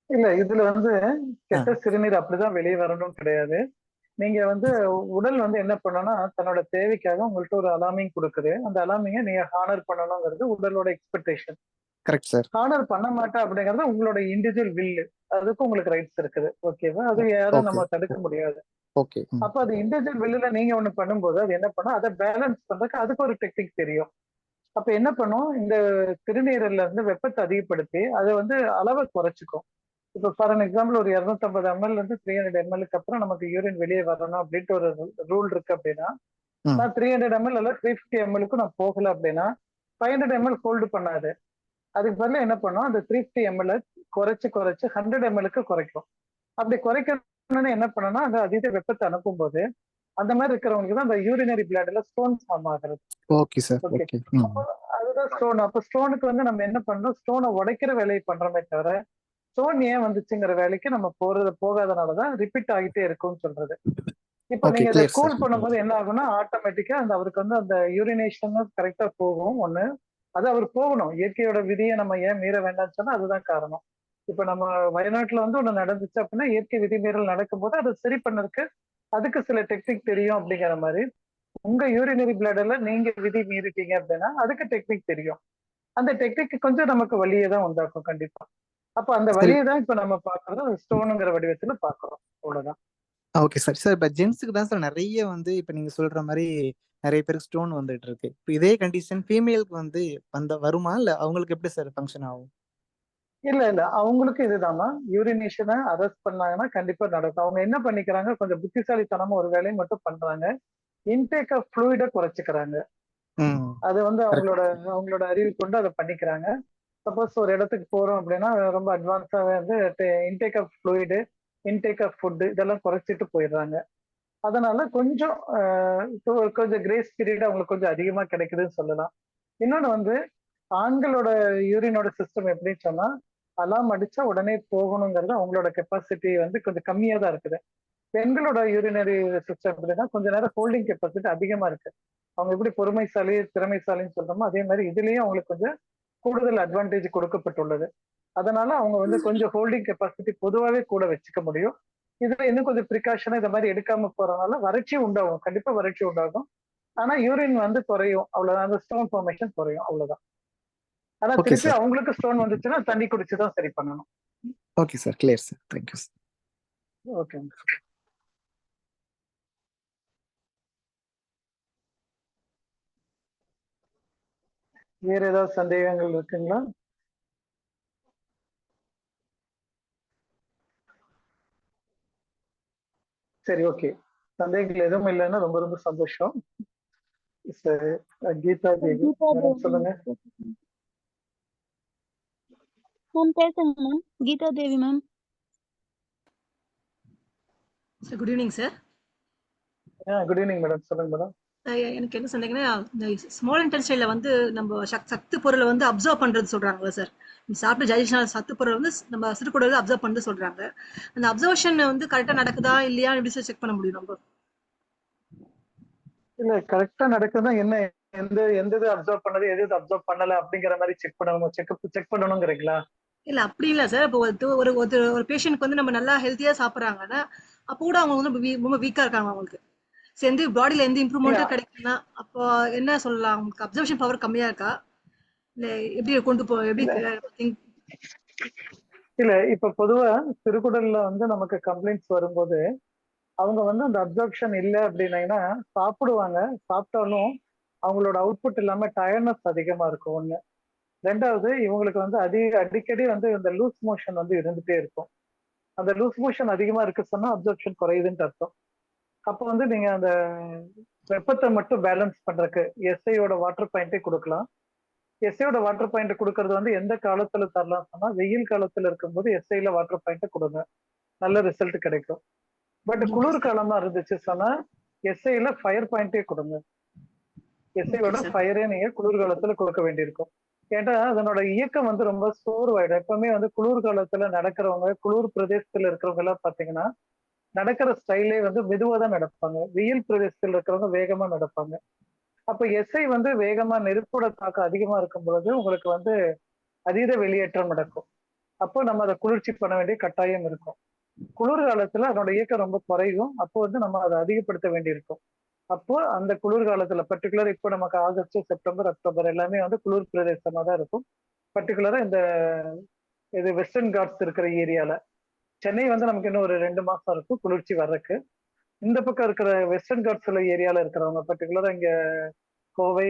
இல்ல, இதுல வந்து கெட்ட சிறுநீர் அப்படிதான் வெளியே வரணும்னு கிடையாது. நீங்க வந்து உடல் வந்து என்ன பண்ணணும்னா தன்னோட தேவைக்காக உங்கள்ட்ட ஒரு அலார்மிங் கொடுக்குது. அந்த அலார்மிங்கை நீங்க ஹானர் பண்ணணுங்கிறது உடலோட எக்ஸ்பெக்டேஷன். Correct sir. ஹானர் பண்ண மாட்டேன் அப்படிங்கறது உங்களோட இண்டிவிஜுவல் வில்லு. அதுக்கு உங்களுக்கு ரைட்ஸ் இருக்குது. ஓகேவா? அது யாரும் நம்ம தடுக்க முடியாது. ஓகே. அப்ப அது இண்டிவிஜுவல் வில்லுல நீங்க ஒண்ணு பண்ணும்போது அது என்ன பண்ணும், அதை பேலன்ஸ் பண்றதுக்கு அதுக்கு ஒரு டெக்னிக் தெரியும். அப்ப என்ன பண்ணும், இந்த சிறுநீரல்ல இருந்து வெப்பத்தை அதிகப்படுத்தி அதை வந்து அளவை குறைச்சிக்கும். இப்போ ஃபார் அன் எக்ஸாம்பிள் ஒரு 250 ml இருந்து 300 ml அப்புறம் நமக்கு யூரின் வெளியே வரணும் அப்படின்ட்டு ஒரு ரூல் இருக்கு அப்படின்னா, நான் 300 ml அல்ல 350 ml நான் போகல அப்படின்னா 500 ml ஹோல்டு பண்ணாது. அதுக்கு பதிலாக என்ன பண்ணும், அந்த 350 ml குறைச்சு 100 ml குறைக்கும். அப்படி குறைக்கணும்னு என்ன பண்ணணும்னா அந்த அதீத வெப்பத்தை அனுப்பும் போது அந்த மாதிரி இருக்கிறவங்களுக்கு தான் அந்த யூரினரி பிளட்ல ஸ்டோன் ஃபார்ம் ஆகுறது. Okay sir. ஓகே. அதுதான் ஸ்டோன். அப்ப ஸ்டோனுக்கு வந்து நம்ம என்ன பண்றோம், ஸ்டோனை உடைக்கிற வேலையை பண்றோமே தவிர ஸ்டோன் ஏன் வந்துச்சுங்கிற வேலைக்கு நம்ம போகாதனாலதான் ரிப்பீட் ஆகிட்டே இருக்கும்னு சொல்றது. இப்ப நீங்க இதை கூல் பண்ணும்போது என்ன ஆகும்னா ஆட்டோமேட்டிக்கா அந்த அவருக்கு வந்து அந்த யூரினேஷன் கரெக்டா போகும். ஒண்ணு அது அவர் போகணும். இயற்கையோட விதியை நம்ம ஏன் மீற வேண்டாம்னு சொன்னா அதுதான் காரணம். இப்ப நம்ம வயநாட்டுல வந்து ஒண்ணு நடந்துச்சு அப்படின்னா இயற்கை விதிமீறல் நடக்கும்போது அதை சரி பண்ணதுக்கு அதுக்கு சில டெக்னிக் தெரியும். அப்படிங்கிற மாதிரி உங்க யூரினரி பிளட்ல நீங்க விதி மீறிட்டீங்க அப்படின்னா அதுக்கு டெக்னிக் தெரியும். அந்த டெக்னிக் கொஞ்சம் நமக்கு வலியை தான் உண்டாக்கும் கண்டிப்பா. அப்ப அந்த வலியை தான் இப்ப நம்ம பாக்குறது ஸ்டோனுங்கிற வடிவத்துல பாக்குறோம். அவ்வளவுதான். Okay sir. சார் இப்ப ஜென்ஸுக்கு தான் சார் நிறைய வந்து இப்ப நீங்க சொல்ற மாதிரி நிறைய பேருக்கு ஸ்டோன் வந்துட்டு இருக்கு. இப்ப இதே கண்டிஷன் ஃபீமேலுக்கு வந்து வருமா இல்ல அவங்களுக்கு எப்படி சார் ஃபங்க்ஷன் ஆகும்? இல்ல அவங்களுக்கு இதுதாம்மா. யூரினேஷனை அரெஸ்ட் பண்ணாங்கன்னா கண்டிப்பா நடக்கும். அவங்க என்ன பண்ணிக்கிறாங்க, கொஞ்சம் புத்திசாலித்தனமா ஒரு வேலையை மட்டும் பண்றாங்க, இன்டேக் ஆஃப் ஃப்ளூயிட குறைச்சிக்கிறாங்க. அது வந்து அவங்களோட அறிவு கொண்டு அதை பண்ணிக்கிறாங்க. சப்போஸ் ஒரு இடத்துக்கு போறோம் அப்படின்னா ரொம்ப அட்வான்ஸாவே வந்து intake of fluid, intake of food இதெல்லாம் குறைச்சிட்டு போயிடுறாங்க. அதனால கொஞ்சம் கொஞ்சம் கிரேஸ் பீரியட் அவங்களுக்கு கொஞ்சம் அதிகமா கிடைக்குதுன்னு சொல்லலாம். இன்னொன்னு வந்து ஆண்களோட யூரினோட சிஸ்டம் எப்படின்னு சொன்னா அலாம் அடிச்சா உடனே போகணுங்கிறது அவங்களோட கெப்பாசிட்டி வந்து கொஞ்சம் கம்மியா தான் இருக்குது. பெண்களோட யூரினரி சிஸ்டம் எப்படின்னா கொஞ்ச நேரம் ஹோல்டிங் கெப்பாசிட்டி அதிகமா இருக்கு. அவங்க எப்படி பொறுமைசாலி திறமைசாலின்னு சொல்றோமோ அதே மாதிரி இதுலயும் அவங்களுக்கு கொஞ்சம் கூடுதல் அட்வான்டேஜ் கொடுக்கப்பட்டுள்ளது. அதனால அவங்க வந்து கொஞ்சம் ஹோல்டிங் கெப்பாசிட்டி பொதுவாகவே கூட வச்சுக்க முடியும். இதுல இன்னும் கொஞ்சம் ப்ரிகாஷனா இந்த மாதிரி எடுக்காம போறதுனால வறட்சி உண்டாகும், கண்டிப்பா வறட்சி உண்டாகும். ஆனா யூரின் வந்து குறையும், அவ்வளவுதான். அந்த ஸ்டோன் ஃபார்மேஷன் குறையும், அவ்வளவுதான். ஆனா திருப்பி அவங்களுக்கு ஸ்டோன் வந்துச்சுன்னா தண்ணி குடிச்சுதான் சரி பண்ணணும். Okay sir, clear sir. Thank you sir. Okay. வேற ஏதாவது சந்தேகங்கள் இருக்குங்களா? சரி, ஓகே. சந்தேகங்கள் எதுவும் இல்லைன்னா ரொம்ப ரொம்ப சந்தோஷம். சரி, கீதா தேவி சொல்லுங்க. மேம் பேசுங்க ma'am. Geeta Devi ma'am. Sir good evening sir. Good evening madam, சொல்லுங்க மேடம். எனக்கு என்ன சொன்னீங்கன்னா இந்த ஸ்மால் இன்டெஸ்டைன்ல வந்து நம்ம சத்து பொருளை வந்து அப்சர்வ் பண்றது சொல்றாங்களா சார்? சாப்பிட்டு டைஜஷன் சத்து பொருள் வந்து நம்ம சிறுகுடல அப்சர்வ் பண்ணி சொல்றாங்க. அந்த அப்சர்வேஷன் வந்து கரெக்டா நடக்குதா இல்லையா எப்படி சார் செக் பண்ண முடியும் நம்ம? இல்ல, கரெக்டா நடக்குதுன்னா என்ன, எந்த இது அப்சர்வ் பண்ணது எது அப்சர்வ் பண்ணல அப்படிங்கிற மாதிரி செக் பண்ணணுங்கிறீங்களா? இல்ல அப்படி இல்ல சார். இப்போ ஒரு பேஷண்ட்க்கு வந்து நம்ம நல்லா ஹெல்த்தியா சாப்பிடுறாங்கன்னா அப்போ கூட அவங்க வந்து ரொம்ப வீக்கா இருக்காங்க. அவங்களுக்கு எந்த பாடியில எந்த இம்ப்ரூவ்மெண்ட்டும் கிடைக்குன்னா அப்போ என்ன சொல்லலாம்? அவங்களுக்கு அப்சர்வேஷன் பவர் கம்மியா இருக்கா இல்ல எப்படி கொண்டு எப்படி? இல்ல, இப்ப பொதுவா சிறுகுடல்ல வந்து நமக்கு கம்ப்ளைண்ட்ஸ் வரும்போது அவங்க வந்து அந்த அப்சர்ப்ஷன் இல்லை அப்படின்னீங்கன்னா சாப்பிடுவாங்க, சாப்பிட்டாலும் அவங்களோட அவுட்புட் இல்லாம டயர்ட்னஸ் அதிகமா இருக்கும் ஒண்ணு. ரெண்டாவது இவங்களுக்கு வந்து அடிக்கடி வந்து இந்த லூஸ் மோஷன் வந்து இருந்துட்டே இருக்கும். அந்த லூஸ் மோஷன் அதிகமா இருக்கு சொன்னா அப்சர்ப்ஷன் குறையுதுன்னு அர்த்தம். அப்போ வந்து நீங்க அந்த வெப்பத்தை மட்டும் பேலன்ஸ் பண்றதுக்கு எஸ்ஐயோட வாட்டர் பாயிண்டே கொடுக்கலாம். எஸ்ஐயோட வாட்டர் பாயிண்ட் கொடுக்கறது வந்து எந்த காலத்துல தரலாம் சொன்னா வெயில் காலத்துல இருக்கும்போது எஸ்ஐல வாட்டர் பாயிண்ட் கொடுங்க, நல்ல ரிசல்ட் கிடைக்கும். பட் குளிர் காலமா இருந்துச்சு சொன்னா எஸ்ஐல ஃபயர் பாயிண்டே கொடுங்க. எஸ்ஐயோட ஃபயரே நீங்க குளிர்காலத்துல கொடுக்க வேண்டியிருக்கும். ஏன்னா அதனோட இயக்கம் வந்து ரொம்ப சோர்வாயிடும். எப்பவுமே வந்து குளிர்காலத்துல நடக்கிறவங்க, குளிர் பிரதேசத்துல இருக்கிறவங்க எல்லாம் பாத்தீங்கன்னா நடக்கிற ஸ்டைலே வந்து மெதுவா தான் நடப்பாங்க. வெயில் பிரதேசத்துல இருக்கிறவங்க வேகமா நடப்பாங்க. அப்ப எஸ்ஐ வந்து வேகமா நெருப்போட தாக்கம் அதிகமா இருக்கும் பொழுது உங்களுக்கு வந்து அதீத வெளியேற்றம் நடக்கும். அப்போ நம்ம அதை குளிர்ச்சி பண்ண வேண்டிய கட்டாயம் இருக்கும். குளிர்காலத்துல அதனோட இயக்கம் ரொம்ப குறையும். அப்போ வந்து நம்ம அதை அதிகப்படுத்த வேண்டியிருக்கும். அப்போ அந்த குளிர்காலத்துல பர்டிகுலர் இப்போ நமக்கு ஆகஸ்ட், செப்டம்பர், அக்டோபர் எல்லாமே வந்து குளிர் பிரதேசமா தான் இருக்கும். பர்டிகுலரா இந்த இது வெஸ்டர்ன் காட்ஸ் இருக்கிற ஏரியால. சென்னை வந்து நமக்கு இன்னும் ஒரு 2 மாசம் இருக்கும் குளிர்ச்சி வர்றதுக்கு. இந்த பக்கம் இருக்கிற வெஸ்டர்ன் காட்ஸ்ல ஏரியால இருக்கிறவங்க பர்டிகுலரா இங்க கோவை,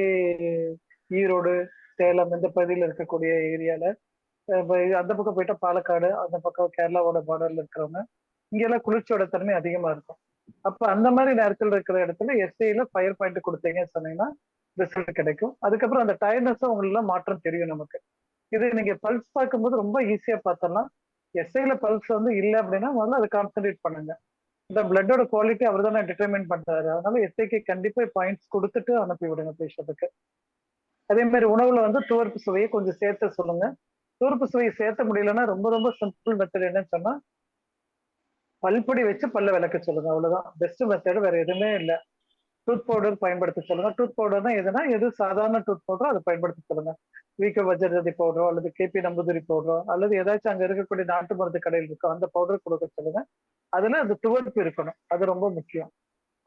ஈரோடு, சேலம் இந்த பகுதியில் இருக்கக்கூடிய ஏரியால, அந்த பக்கம் போயிட்டா பாலக்காடு, அந்த பக்கம் கேரளாவோட பார்டர்ல இருக்கிறவங்க இங்கெல்லாம் குளிர்ச்சியோட தன்மை அதிகமா இருக்கும். அப்ப அந்த மாதிரி நேரத்தில் இருக்கிற இடத்துல எஸ்ஐல ஃபயர் பாயிண்ட் கொடுத்தீங்கன்னு சொன்னீங்கன்னா ரிசல்ட் கிடைக்கும். அதுக்கப்புறம் அந்த டயர்ட்னஸும் உங்களுக்கு மாற்றம் தெரியும் நமக்கு. இது நீங்க பல்ஸ் பார்க்கும்போது ரொம்ப ஈஸியா பார்த்தலாம். எஸ்ஐல பல்ஸ் வந்து இல்லை அப்படின்னா முதல்ல அதை கான்சென்ட்ரேட் பண்ணுங்க. இந்த பிளட்டோட குவாலிட்டி அவர் தானே டிட்டர்மைன் பண்றாரு. அதனால எஸ்ஐக்கு கண்டிப்பா பாயிண்ட்ஸ் கொடுத்துட்டு அனுப்பி விடுங்க பேஷண்ட்டுக்கு. அதே மாதிரி உணவுல வந்து துவர்ப்பு சுவையை கொஞ்சம் சேர்த்து சொல்லுங்க. துவர்ப்பு சுவையை சேர்த்த முடியலன்னா ரொம்ப ரொம்ப சிம்பிள் மெத்தட் என்னன்னு சொன்னா பல்பொடி வச்சு பல்ல விளக்க சொல்லுங்க. அவ்வளவுதான் பெஸ்ட் மெத்தட், வேற எதுவுமே இல்லை. டூத் பவுடர் பயன்படுத்த சொல்லுங்க. டூத் பவுடர்னா எதுனா எது சாதாரண டூத் பவுடரோ அதை பயன்படுத்த சொல்லுங்க. வீக்க வஜ்ரதி பவுடரோ அல்லது கேபி நம்பூதிரி பவுடரோ அல்லது ஏதாச்சும் அங்க இருக்கக்கூடிய நாட்டு மருந்து கடையில் இருக்கோ அந்த பவுடர் கொடுக்க சொல்லுங்க. அதுல அந்த துவர்ப்பு இருக்கணும், அது ரொம்ப முக்கியம்.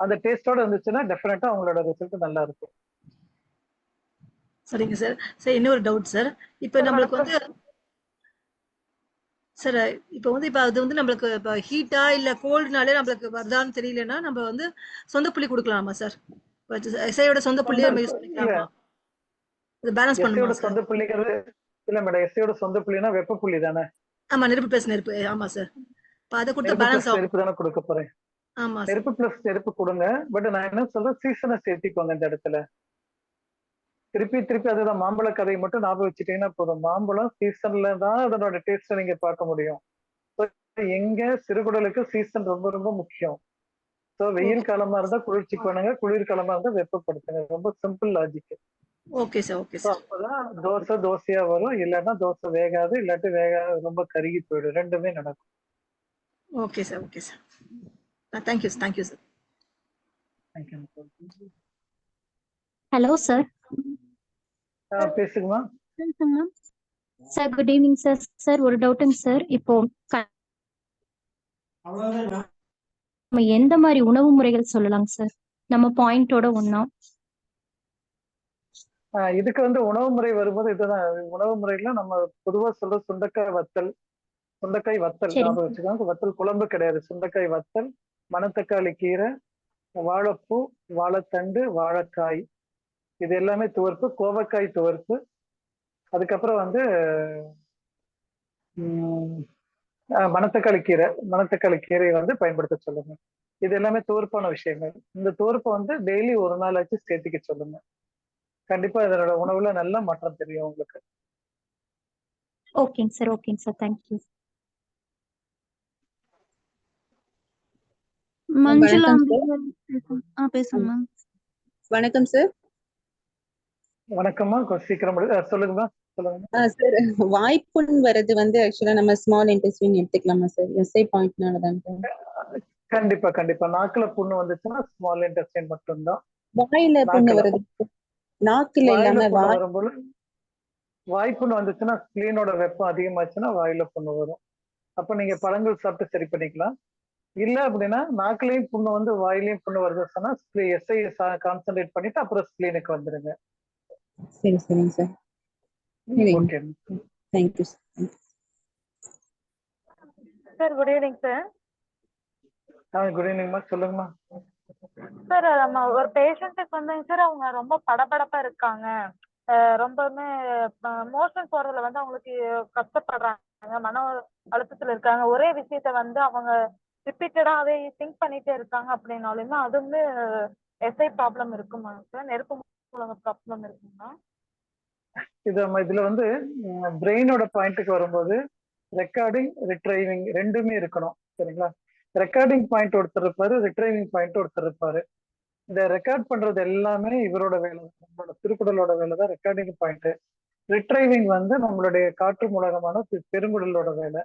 அந்த டேஸ்டோட இருந்துச்சுன்னா டெஃபினட்டா அவங்களோட ரிசல்ட் நல்லா இருக்கும். சரிங்க சார். சார் இன்னொரு டவுட் சார். இப்போ நம்மளுக்கு வந்து சார் இப்போ வந்து இப்போ அது வந்து நம்மளுக்கு இப்போ ஹீட்டா இல்ல கோல்டுனாலே நம்மளுக்கு வருதான்னு தெரியலன்னா நம்ம வந்து சொந்த புள்ளி கொடுக்கலாமா சார்? எஸ்ஐயோட சொந்த புள்ளியை நம்ம யூஸ் பண்ணிக்கலாமா? இது பேலன்ஸ் பண்ணுமா எஸ்ஐயோட சார்? சொந்த புள்ளிங்கிறது இல்ல மேடம், எஸ்ஐயோட சொந்த புள்ளினா வெப்ப புள்ளி தானே. ஆமா, நெருப்பு பிளஸ் நெருப்பு. ஆமா சார். இப்போ அதை கொடுத்தா நெருப்பு பேலன்ஸ் பிளஸ் ஆகும். நெருப்பு தானே கொடுக்க போறேன். ஆமா சார். நெருப்பு பிளஸ் நெருப்பு கொடுங்க. பட் நான் என்ன சொல்றேன், சீசனை சேர்த்திக்கோங்க இந்த இடத்துல. திருப்பி திருப்பி அதுதான் மாம்பழ கதையை மட்டும் ஞாபகம் வச்சுட்டீங்கன்னா போதும். மாம்பழம் சீசன்ல தான் அதனோட டேஸ்ட்டை நீங்க பார்க்க முடியும். எங்க சிறுகுடலுக்கு சீசன் ரொம்ப ரொம்ப முக்கியம். ஸோ வெயில் காலமா இருந்தா குளிர்ச்சி பண்ணுங்க, குளிர் காலமா இருந்தா வெப்பப்படுத்துங்க. ரொம்ப simple logic. Okay sir. Okay sir. அப்பதான் தோசை தோசையா வரும், இல்லைன்னா தோசை வேகாது, இல்லாட்டி ரொம்ப கருகி போயிடும். ரெண்டுமே நடக்கும். Okay sir. Okay sir. Thank you sir. Thank you sir. Thank you. Hello sir. பேசுங்கம்மா. Sir good evening sir. Sir ஒரு டவுட்டுங்க சார். இப்போ நம்ம எந்த மாதிரி உணவு முறைகள் சொல்லலாங்க சார் நம்ம பாயிண்டோட ஒண்ணா? இதுக்கு வந்து உணவு முறை வரும்போது இதுதான் உணவு முறையில நம்ம பொதுவா சொல்ற சுண்டைக்காய் வத்தல். சுண்டைக்காய் வத்தல் ஞாபகம் வச்சுக்கோங்க. வத்தல் குழம்பு கிடையாது, சுண்டைக்காய் வத்தல், மணத்தக்காளி கீரை, வாழைப்பூ, வாழைத்தண்டு, வாழைக்காய், இது எல்லாமே துவர்ப்பு. கோவக்காய் துவர்ப்பு. அதுக்கப்புறம் வந்து மணத்தக்காளி கீரை வந்து பயன்படுத்த சொல்லுங்க. இது எல்லாமே துவர்ப்பான விஷயங்கள். இந்த துவர்ப்பை வந்து டெய்லி ஒரு நாள் ஆச்சு சேர்த்துக்க சொல்லுங்க. கண்டிப்பா இதனோட உணவுல நல்ல மாற்றம் தெரியும் உங்களுக்கு. ஓகேங்க சார். ஓகேங்க சார். தேங்க்யூ. மஞ்சுளா பேசுங்க. வணக்கம் சார். வணக்கம்மா, சீக்கிரம் சொல்லுங்கம்மா. சொல்லுங்க சார். வாய்ப்புண் வர்றது வந்து ஆக்சுவலா நம்ம ஸ்மால் இன்டெஸ்டைன் எடுத்துக்கலாமா சார்? எஸ்ஐ பாயிண்ட்னால தான். கண்டிப்பா கண்டிப்பா. நாக்குல புண்ணு வந்துச்சுன்னா ஸ்மால் இன்டெஸ்டைன் மட்டும்தான். வாயில புண்ணு வருது, நாக்குல இல்லாம வரும்போது வாய்ப்புண்ணு வந்துச்சுன்னா ஸ்பிளீனோட வெப்பம் அதிகமாச்சுன்னா வாயில புண்ணு வரும். அப்ப நீங்க பழங்கள் சாப்பிட்டு சரி பண்ணிக்கலாம். இல்ல அப்படின்னா நாக்குலயும் புண்ணு வந்து வாயிலையும் புண்ணு வருது சொன்னா எஸ்ஐ கான்சென்ட்ரேட் பண்ணிட்டு அப்புறம் ஸ்பிளீனுக்கு வந்துருங்க. சரி சரிங்க sir. Okay. Thank you sir. Good evening sir. Good ஈவினிங்மா, சொல்லுங்கம்மா. சார் நம்ம ஒரு பேஷண்ட்டுக்கு வந்துங்க சார், அவங்க ரொம்ப படபடப்பா இருக்காங்க. ரொம்பவுமே மோஷன் போறதுல வந்து அவங்களுக்கு கஷ்டப்படுறாங்க, மன அழுத்தத்துல இருக்காங்க. ஒரே விஷயத்த வந்து அவங்க ரிப்பீட்டடாவே திங்க் பண்ணிட்டே இருக்காங்க அப்படின்னாலுமே அது வந்து எஸ்ஐ ப்ராப்ளம் இருக்குமா சார்? நெருப்பு மூலங்க ப்ராப்ளம் இருக்குங்களா? இதுல வந்து பிரெயினோட பாயிண்ட்டுக்கு வரும்போது ரெக்கார்டிங், ரிட்ரைவிங் ரெண்டுமே இருக்கணும். சரிங்களா? ரெக்கார்டிங் பாயிண்ட் ஒருத்தர் இருப்பாரு, ரிட்ரைவிங் பாயிண்ட் ஒருத்தர் இருப்பாரு. இந்த ரெக்கார்ட் பண்றது எல்லாமே இவரோட வேலை, நம்மளோட திருக்குறளோட வேலை தான் ரெக்கார்டிங் பாயிண்ட். ரிட்ரைவிங் வந்து நம்மளுடைய காற்று மூலகமான பெருங்குடலோட வேலை.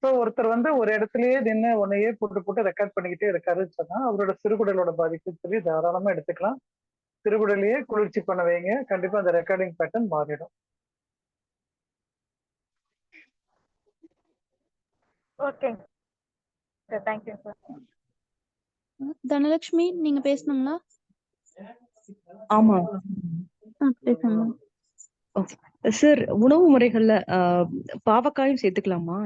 ஸோ ஒருத்தர் வந்து ஒரு இடத்துலயே நின்று உன்னையே போட்டு போட்டு ரெக்கார்ட் பண்ணிக்கிட்டே இருக்காருன்னு சொன்னா அவரோட சிறுகுடலோட பாதிப்புன்னு சொல்லி தாராளமா எடுத்துக்கலாம். சிறுகுடலையே குளிர்ச்சி பண்ண வைங்க, கண்டிப்பா அந்த ரெக்கார்டிங் பேட்டர்ன் மாறிடும். ஓகேங்க சார், தேங்க்யூ சார். தனலட்சுமி நீங்க பேசணுங்களா? ஆமா பேசுங்க. Okay sir. உணவு முறைகள்ல பாவக்காயும் சேர்த்துக்கலாமா?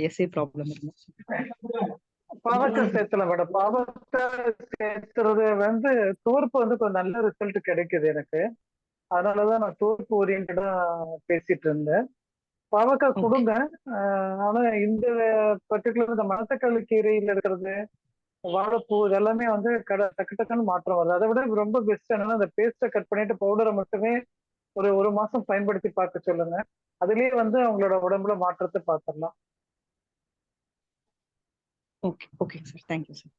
எஸ்ஐ ப்ராப்ளம் இருந்தா பாவக்காய் சேர்த்துல மேடம், பாவக்காய் சேர்த்துறது வந்து தோற்பு வந்து கொஞ்சம் நல்ல ரிசல்ட் கிடைக்குது எனக்கு. அதனாலதான் நான் தோற்பு ஓரியன்டா பேசிட்டு இருந்தேன். பாவக்காய் கொடுங்க. ஆனா இந்த பர்டிகுலர் இந்த மணத்தக்காளி கீரையில இருக்கிறது, வாழைப்பூ இதெல்லாமே வந்து டக்கு டக்குன்னு மாற்றம் வருது. அதை விட ரொம்ப பெஸ்ட் என்னன்னா அந்த பேஸ்ட்டை கட் பண்ணிட்டு பவுடரை மட்டுமே ஒரு மாசம் பயன்படுத்தி பார்க்க சொல்லுங்க. அதுலயே வந்து அவங்களோட உடம்புல மாற்றத்தை பார்த்துடலாம். Okay okay sir, thank you sir.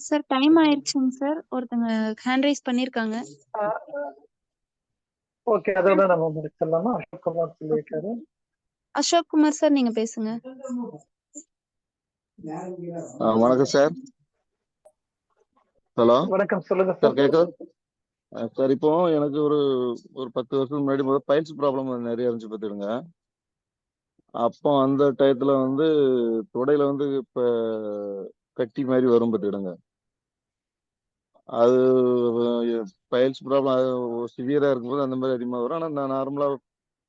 Sir time ஆயிடுச்சுங்க சார். ஒருத்தங்க ஹேண்ட் ரைஸ் பண்ணிருக்காங்க. ஓகே, அதோட நம்ம முடிச்சிடலாமா? அசோக் குமார் சொல்லியிருக்காரு. அசோக் குமார் சார் நீங்க பேசுங்க. வணக்கம் சார். ஹலோ வணக்கம், சொல்லுங்க சார். கேக்குது சார். இப்போ எனக்கு ஒரு 10 வருஷத்துக்கு முன்னாடி பைல்ஸ் ப்ராப்ளம் நிறைய இருந்துச்சு பார்த்துடுங்க. அப்போ அந்த டயத்துல வந்து தொடையில வந்து இப்ப கட்டி மாதிரி வரும் பார்த்துக்கிடுங்க. அது பைல்ஸ் ப்ராப்ளம் சிவியரா இருக்கும்போது அந்த மாதிரி அதிகமாக வரும். ஆனால் நான் நார்மலா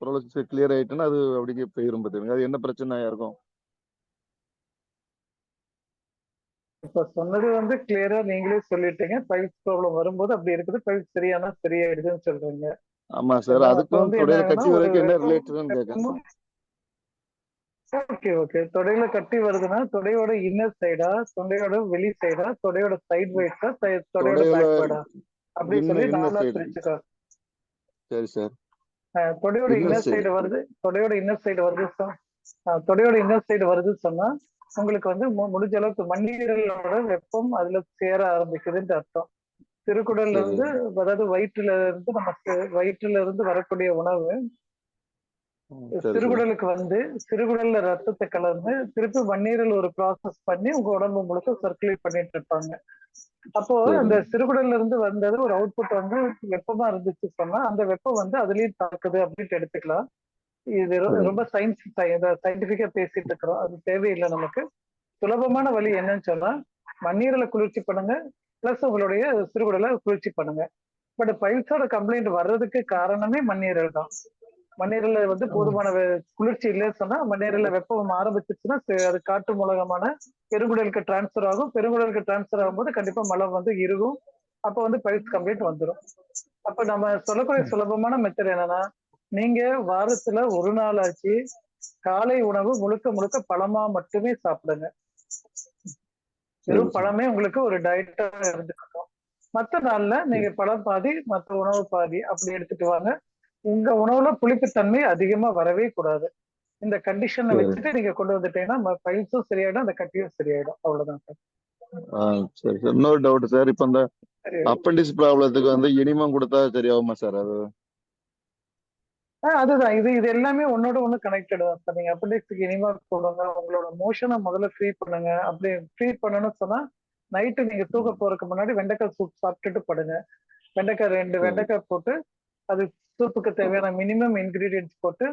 ஓரளவுக்கு கிளியர் ஆயிட்டேன்னா அது அப்படியே போயிரும் பார்த்துக்கிடுங்க. அது என்ன பிரச்சனையா இருக்கும்? இப்ப சொன்னது வந்து கிளியரா நீங்களே சொல்லிட்டீங்க. பைல்ஸ் ப்ராப்ளம் வரும்போது அப்படி இருக்குது, பைல்ஸ் சரியானா சரியாயிடுதுன்னு சொல்றீங்க. ஆமா சார். அதுக்கும் தொடையில கட்டி வரைக்கும் என்ன ரிலேட்டட்னு கேட்கறேன். Okay okay. தொடையில கட்டி வருதுன்னா தொடையோட இன்னர் சைடா, தொண்டையோட வெளி சைடா, தொடையோட சைட் வைஸா, தொடையோட பேக்வர்டா அப்படின்னு சொல்லி நாலா பிரிச்சுக்கோ. சரி சார். தொடையோட இன்னர் சைடு வருது, தொடையோட இன்னர் சைடு வருது, தொடையோட இன்னர் சைடு வருதுன்னு சொன்னா உங்களுக்கு வந்து முடிஞ்ச அளவுக்கு மண்ணீரலோட வெப்பம் அதுல சேர ஆரம்பிக்குதுன்னு அர்த்தம். திருக்குடல்ல இருந்து, அதாவது வயிற்றுல இருந்து வரக்கூடிய உணவு சிறுகுடலுக்கு வந்து சிறுகுடல்ல ரத்தத்தை கலந்து திருப்பி மண்ணீரல் ஒரு ப்ராசஸ் பண்ணி உங்க உடம்பு முழுக்க சர்க்குலேட் பண்ணிட்டு இருப்பாங்க. அப்போ அந்த சிறுகுடல்ல இருந்து வந்தது ஒரு அவுட்புட் வந்து வெப்பமா இருந்துச்சு சொன்னா அந்த வெப்பம் வந்து அதுலயும் தாக்குது அப்படின்ட்டு எடுத்துக்கலாம். இது ரொம்ப சயின்டிபிக்கா பேசிட்டு இருக்கிறோம், அது தேவையில்லை நமக்கு. சுலபமான வழி என்னன்னு சொன்னா மண்ணீரலை குளிர்ச்சி பண்ணுங்க, பிளஸ் உங்களுடைய சிறுகுடலை குளிர்ச்சி பண்ணுங்க. பட் பைல்ஸோட கம்ப்ளைண்ட் வர்றதுக்கு காரணமே மண்ணீரல் தான். மண்ணீரல வந்து போதுமான குளிர்ச்சி இல்லைன்னு சொன்னா மண்ணீரல வெப்பம் ஆரம்பிச்சிருச்சுன்னா அது காற்று மூலகமான பெருங்குடலுக்கு டிரான்ஸ்பர் ஆகும். பெருங்குடலுக்கு டிரான்ஸ்பர் ஆகும்போது கண்டிப்பா மலம் வந்து இருக்கும். அப்ப வந்து பைல்ஸ் கம்ப்ளைண்ட் வந்துடும். அப்ப நம்ம சொல்லக்கூடிய சுலபமான மெத்தட் என்னன்னா, நீங்க வாரத்துல ஒரு நாள் ஆச்சு காலை உணவு முழுக்க முழுக்க பழமா மட்டுமே சாப்பிடுங்க. வெறும் பழமே உங்களுக்கு ஒரு டயட்டா இருந்துக்கணும். மற்ற நாள்ல நீங்க பழம் பாதி மற்ற உணவு பாதி அப்படி எடுத்துட்டு வாங்க. உங்க உணவுல புளிப்புத்தன்மை அதிகமா வரவே கூடாது. இந்த கண்டிஷனை வச்சுட்டு நீங்க கொண்டு வந்துட்டீங்கன்னா பைல்ஸும் சரியாயிடும், அந்த கட்டியும் சரியாயிடும். அவ்வளவுதான் சார். சரி சார். இன்னொரு டவுட் சார். இப்ப இந்த அப்பெண்டிக்ஸ் ப்ராப்ளத்துக்கு வந்து இனிமம் கொடுத்தா சரியாகுமா சார்? அது அதுதான், இது எல்லாமே ஒன்னோட ஒண்ணு கனெக்டட் தான் சார். நீங்க அப்பெண்டிக்ஸ்க்கு இனிமா கொடுங்க, உங்களோட மோஷனை முதல்ல ஃப்ரீ பண்ணுங்க. அப்படி ஃப்ரீ பண்ணணும்னு சொன்னா நைட்டு நீங்க தூக்க போறதுக்கு முன்னாடி வெண்டைக்காய் சூப் சாப்பிட்டுட்டு படுங்க. வெண்டைக்காய் 2 வெண்டைக்காய் போட்டு அது சூப்புக்கு தேவையான மினிமம் இன்கிரீடியன்ஸ் போட்டு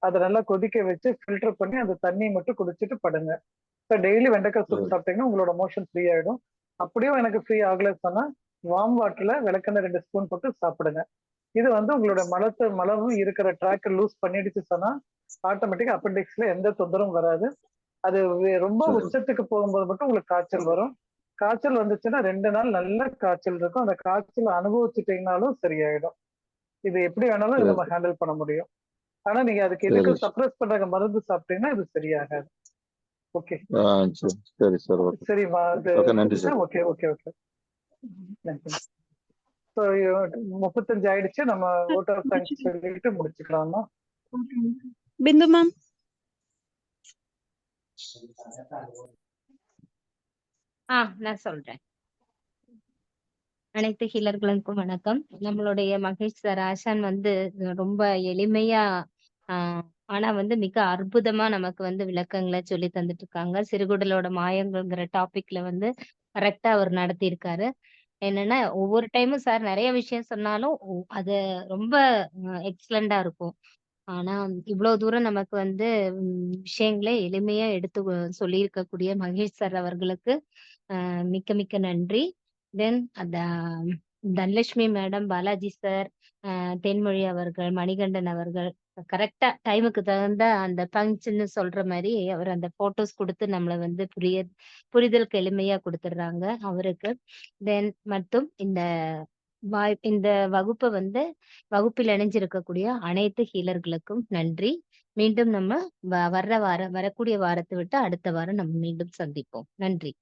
அதை நல்லா கொதிக்க வச்சு ஃபில்டர் பண்ணி அந்த தண்ணியை மட்டும் குடிச்சிட்டு படுங்க. டெய்லி வெண்டைக்காய் சூப் சாப்பிட்டீங்கன்னா உங்களோட மோஷன் ஃப்ரீ ஆயிடும். அப்படியும் எனக்கு ஃப்ரீ ஆகல சொன்னா வார்ம் வாட்டர்ல விளக்கெண்ணெய் 2 ஸ்பூன் போட்டு சாப்பிடுங்க. இது வந்து உங்களோட மலமும் இருக்கிற ட்ராக்கை லூஸ் பண்ணிடுச்சு சொன்னா ஆட்டோமேட்டிக்கா அப்பெண்டிக்ஸ்ல எந்த தொந்தரவும் வராது. அது ரொம்ப சரி உச்சத்துக்கு போகும்போது மட்டும் உங்களுக்கு காய்ச்சல் வரும். காய்ச்சல் வந்துச்சுன்னா 2 நாள் நல்ல காய்ச்சல் இருக்கும். அந்த காய்ச்சல் அனுபவிச்சுட்டீங்கனாலும் சரியாயிடும். இது எப்படி வேணாலும் சரி நம்ம ஹேண்டில் பண்ண முடியும். ஆனா நீங்க அதுக்கு சரி எதுக்கும் சப்ரஸ் பண்ற மருந்து சாப்பிட்டீங்கன்னா இது சரியாகாது. ஓகே ஆ சரி சரி சார் ஓகே சரிம்மா. அது ஓகே நன்றி sir okay okay okay. So 35 ஆயிடுச்சு. நம்ம ஓட் ஆஃப் தேங்க்ஸ் சொல்லிட்டு முடிச்சுக்கலாம்னா. பிந்து மேம். நான் சொல்றேன். அனைத்து ஹீலர்களுக்கும் வணக்கம். நம்மளுடைய மகேஷ் சார் ஆசான் வந்து ரொம்ப எளிமையா ஆனா வந்து மிக அற்புதமா நமக்கு வந்து விளக்கங்களை சொல்லி தந்துட்டு இருக்காங்க. சிறுகுடலோட மாயங்கள்ங்கிற டாபிக்ல வந்து கரெக்டா அவர் நடத்தியிருக்காரு. என்னன்னா ஒவ்வொரு டைமும் சார் நிறைய விஷயம் சொன்னாலும் அது ரொம்ப எக்ஸலண்டா இருக்கும். ஆனா இவ்வளவு தூரம் நமக்கு வந்து விஷயங்களை எளிமையா எடுத்து சொல்லியிருக்கக்கூடிய மகேஷ் சார் அவர்களுக்கு மிக்க மிக்க நன்றி. தென் அந்த தனலட்சுமி மேடம், பாலாஜி சார், தென்மொழி அவர்கள், மணிகண்டன் அவர்கள் கரெக்டா டைமுக்கு தகுந்த அந்த பங்க்ஷன்னு சொல்ற மாதிரி அவர் அந்த போட்டோஸ் கொடுத்து நம்மளை வந்து புரிதலுக்கு எளிமையா கொடுத்துடுறாங்க அவருக்கு. தென் மற்றும் இந்த வகுப்பை வந்து வகுப்பில் இணைஞ்சிருக்கக்கூடிய அனைத்து ஹீலர்களுக்கும் நன்றி. மீண்டும் நம்ம வரக்கூடிய வாரத்தை விட்டு அடுத்த வாரம் நம்ம மீண்டும் சந்திப்போம். நன்றி.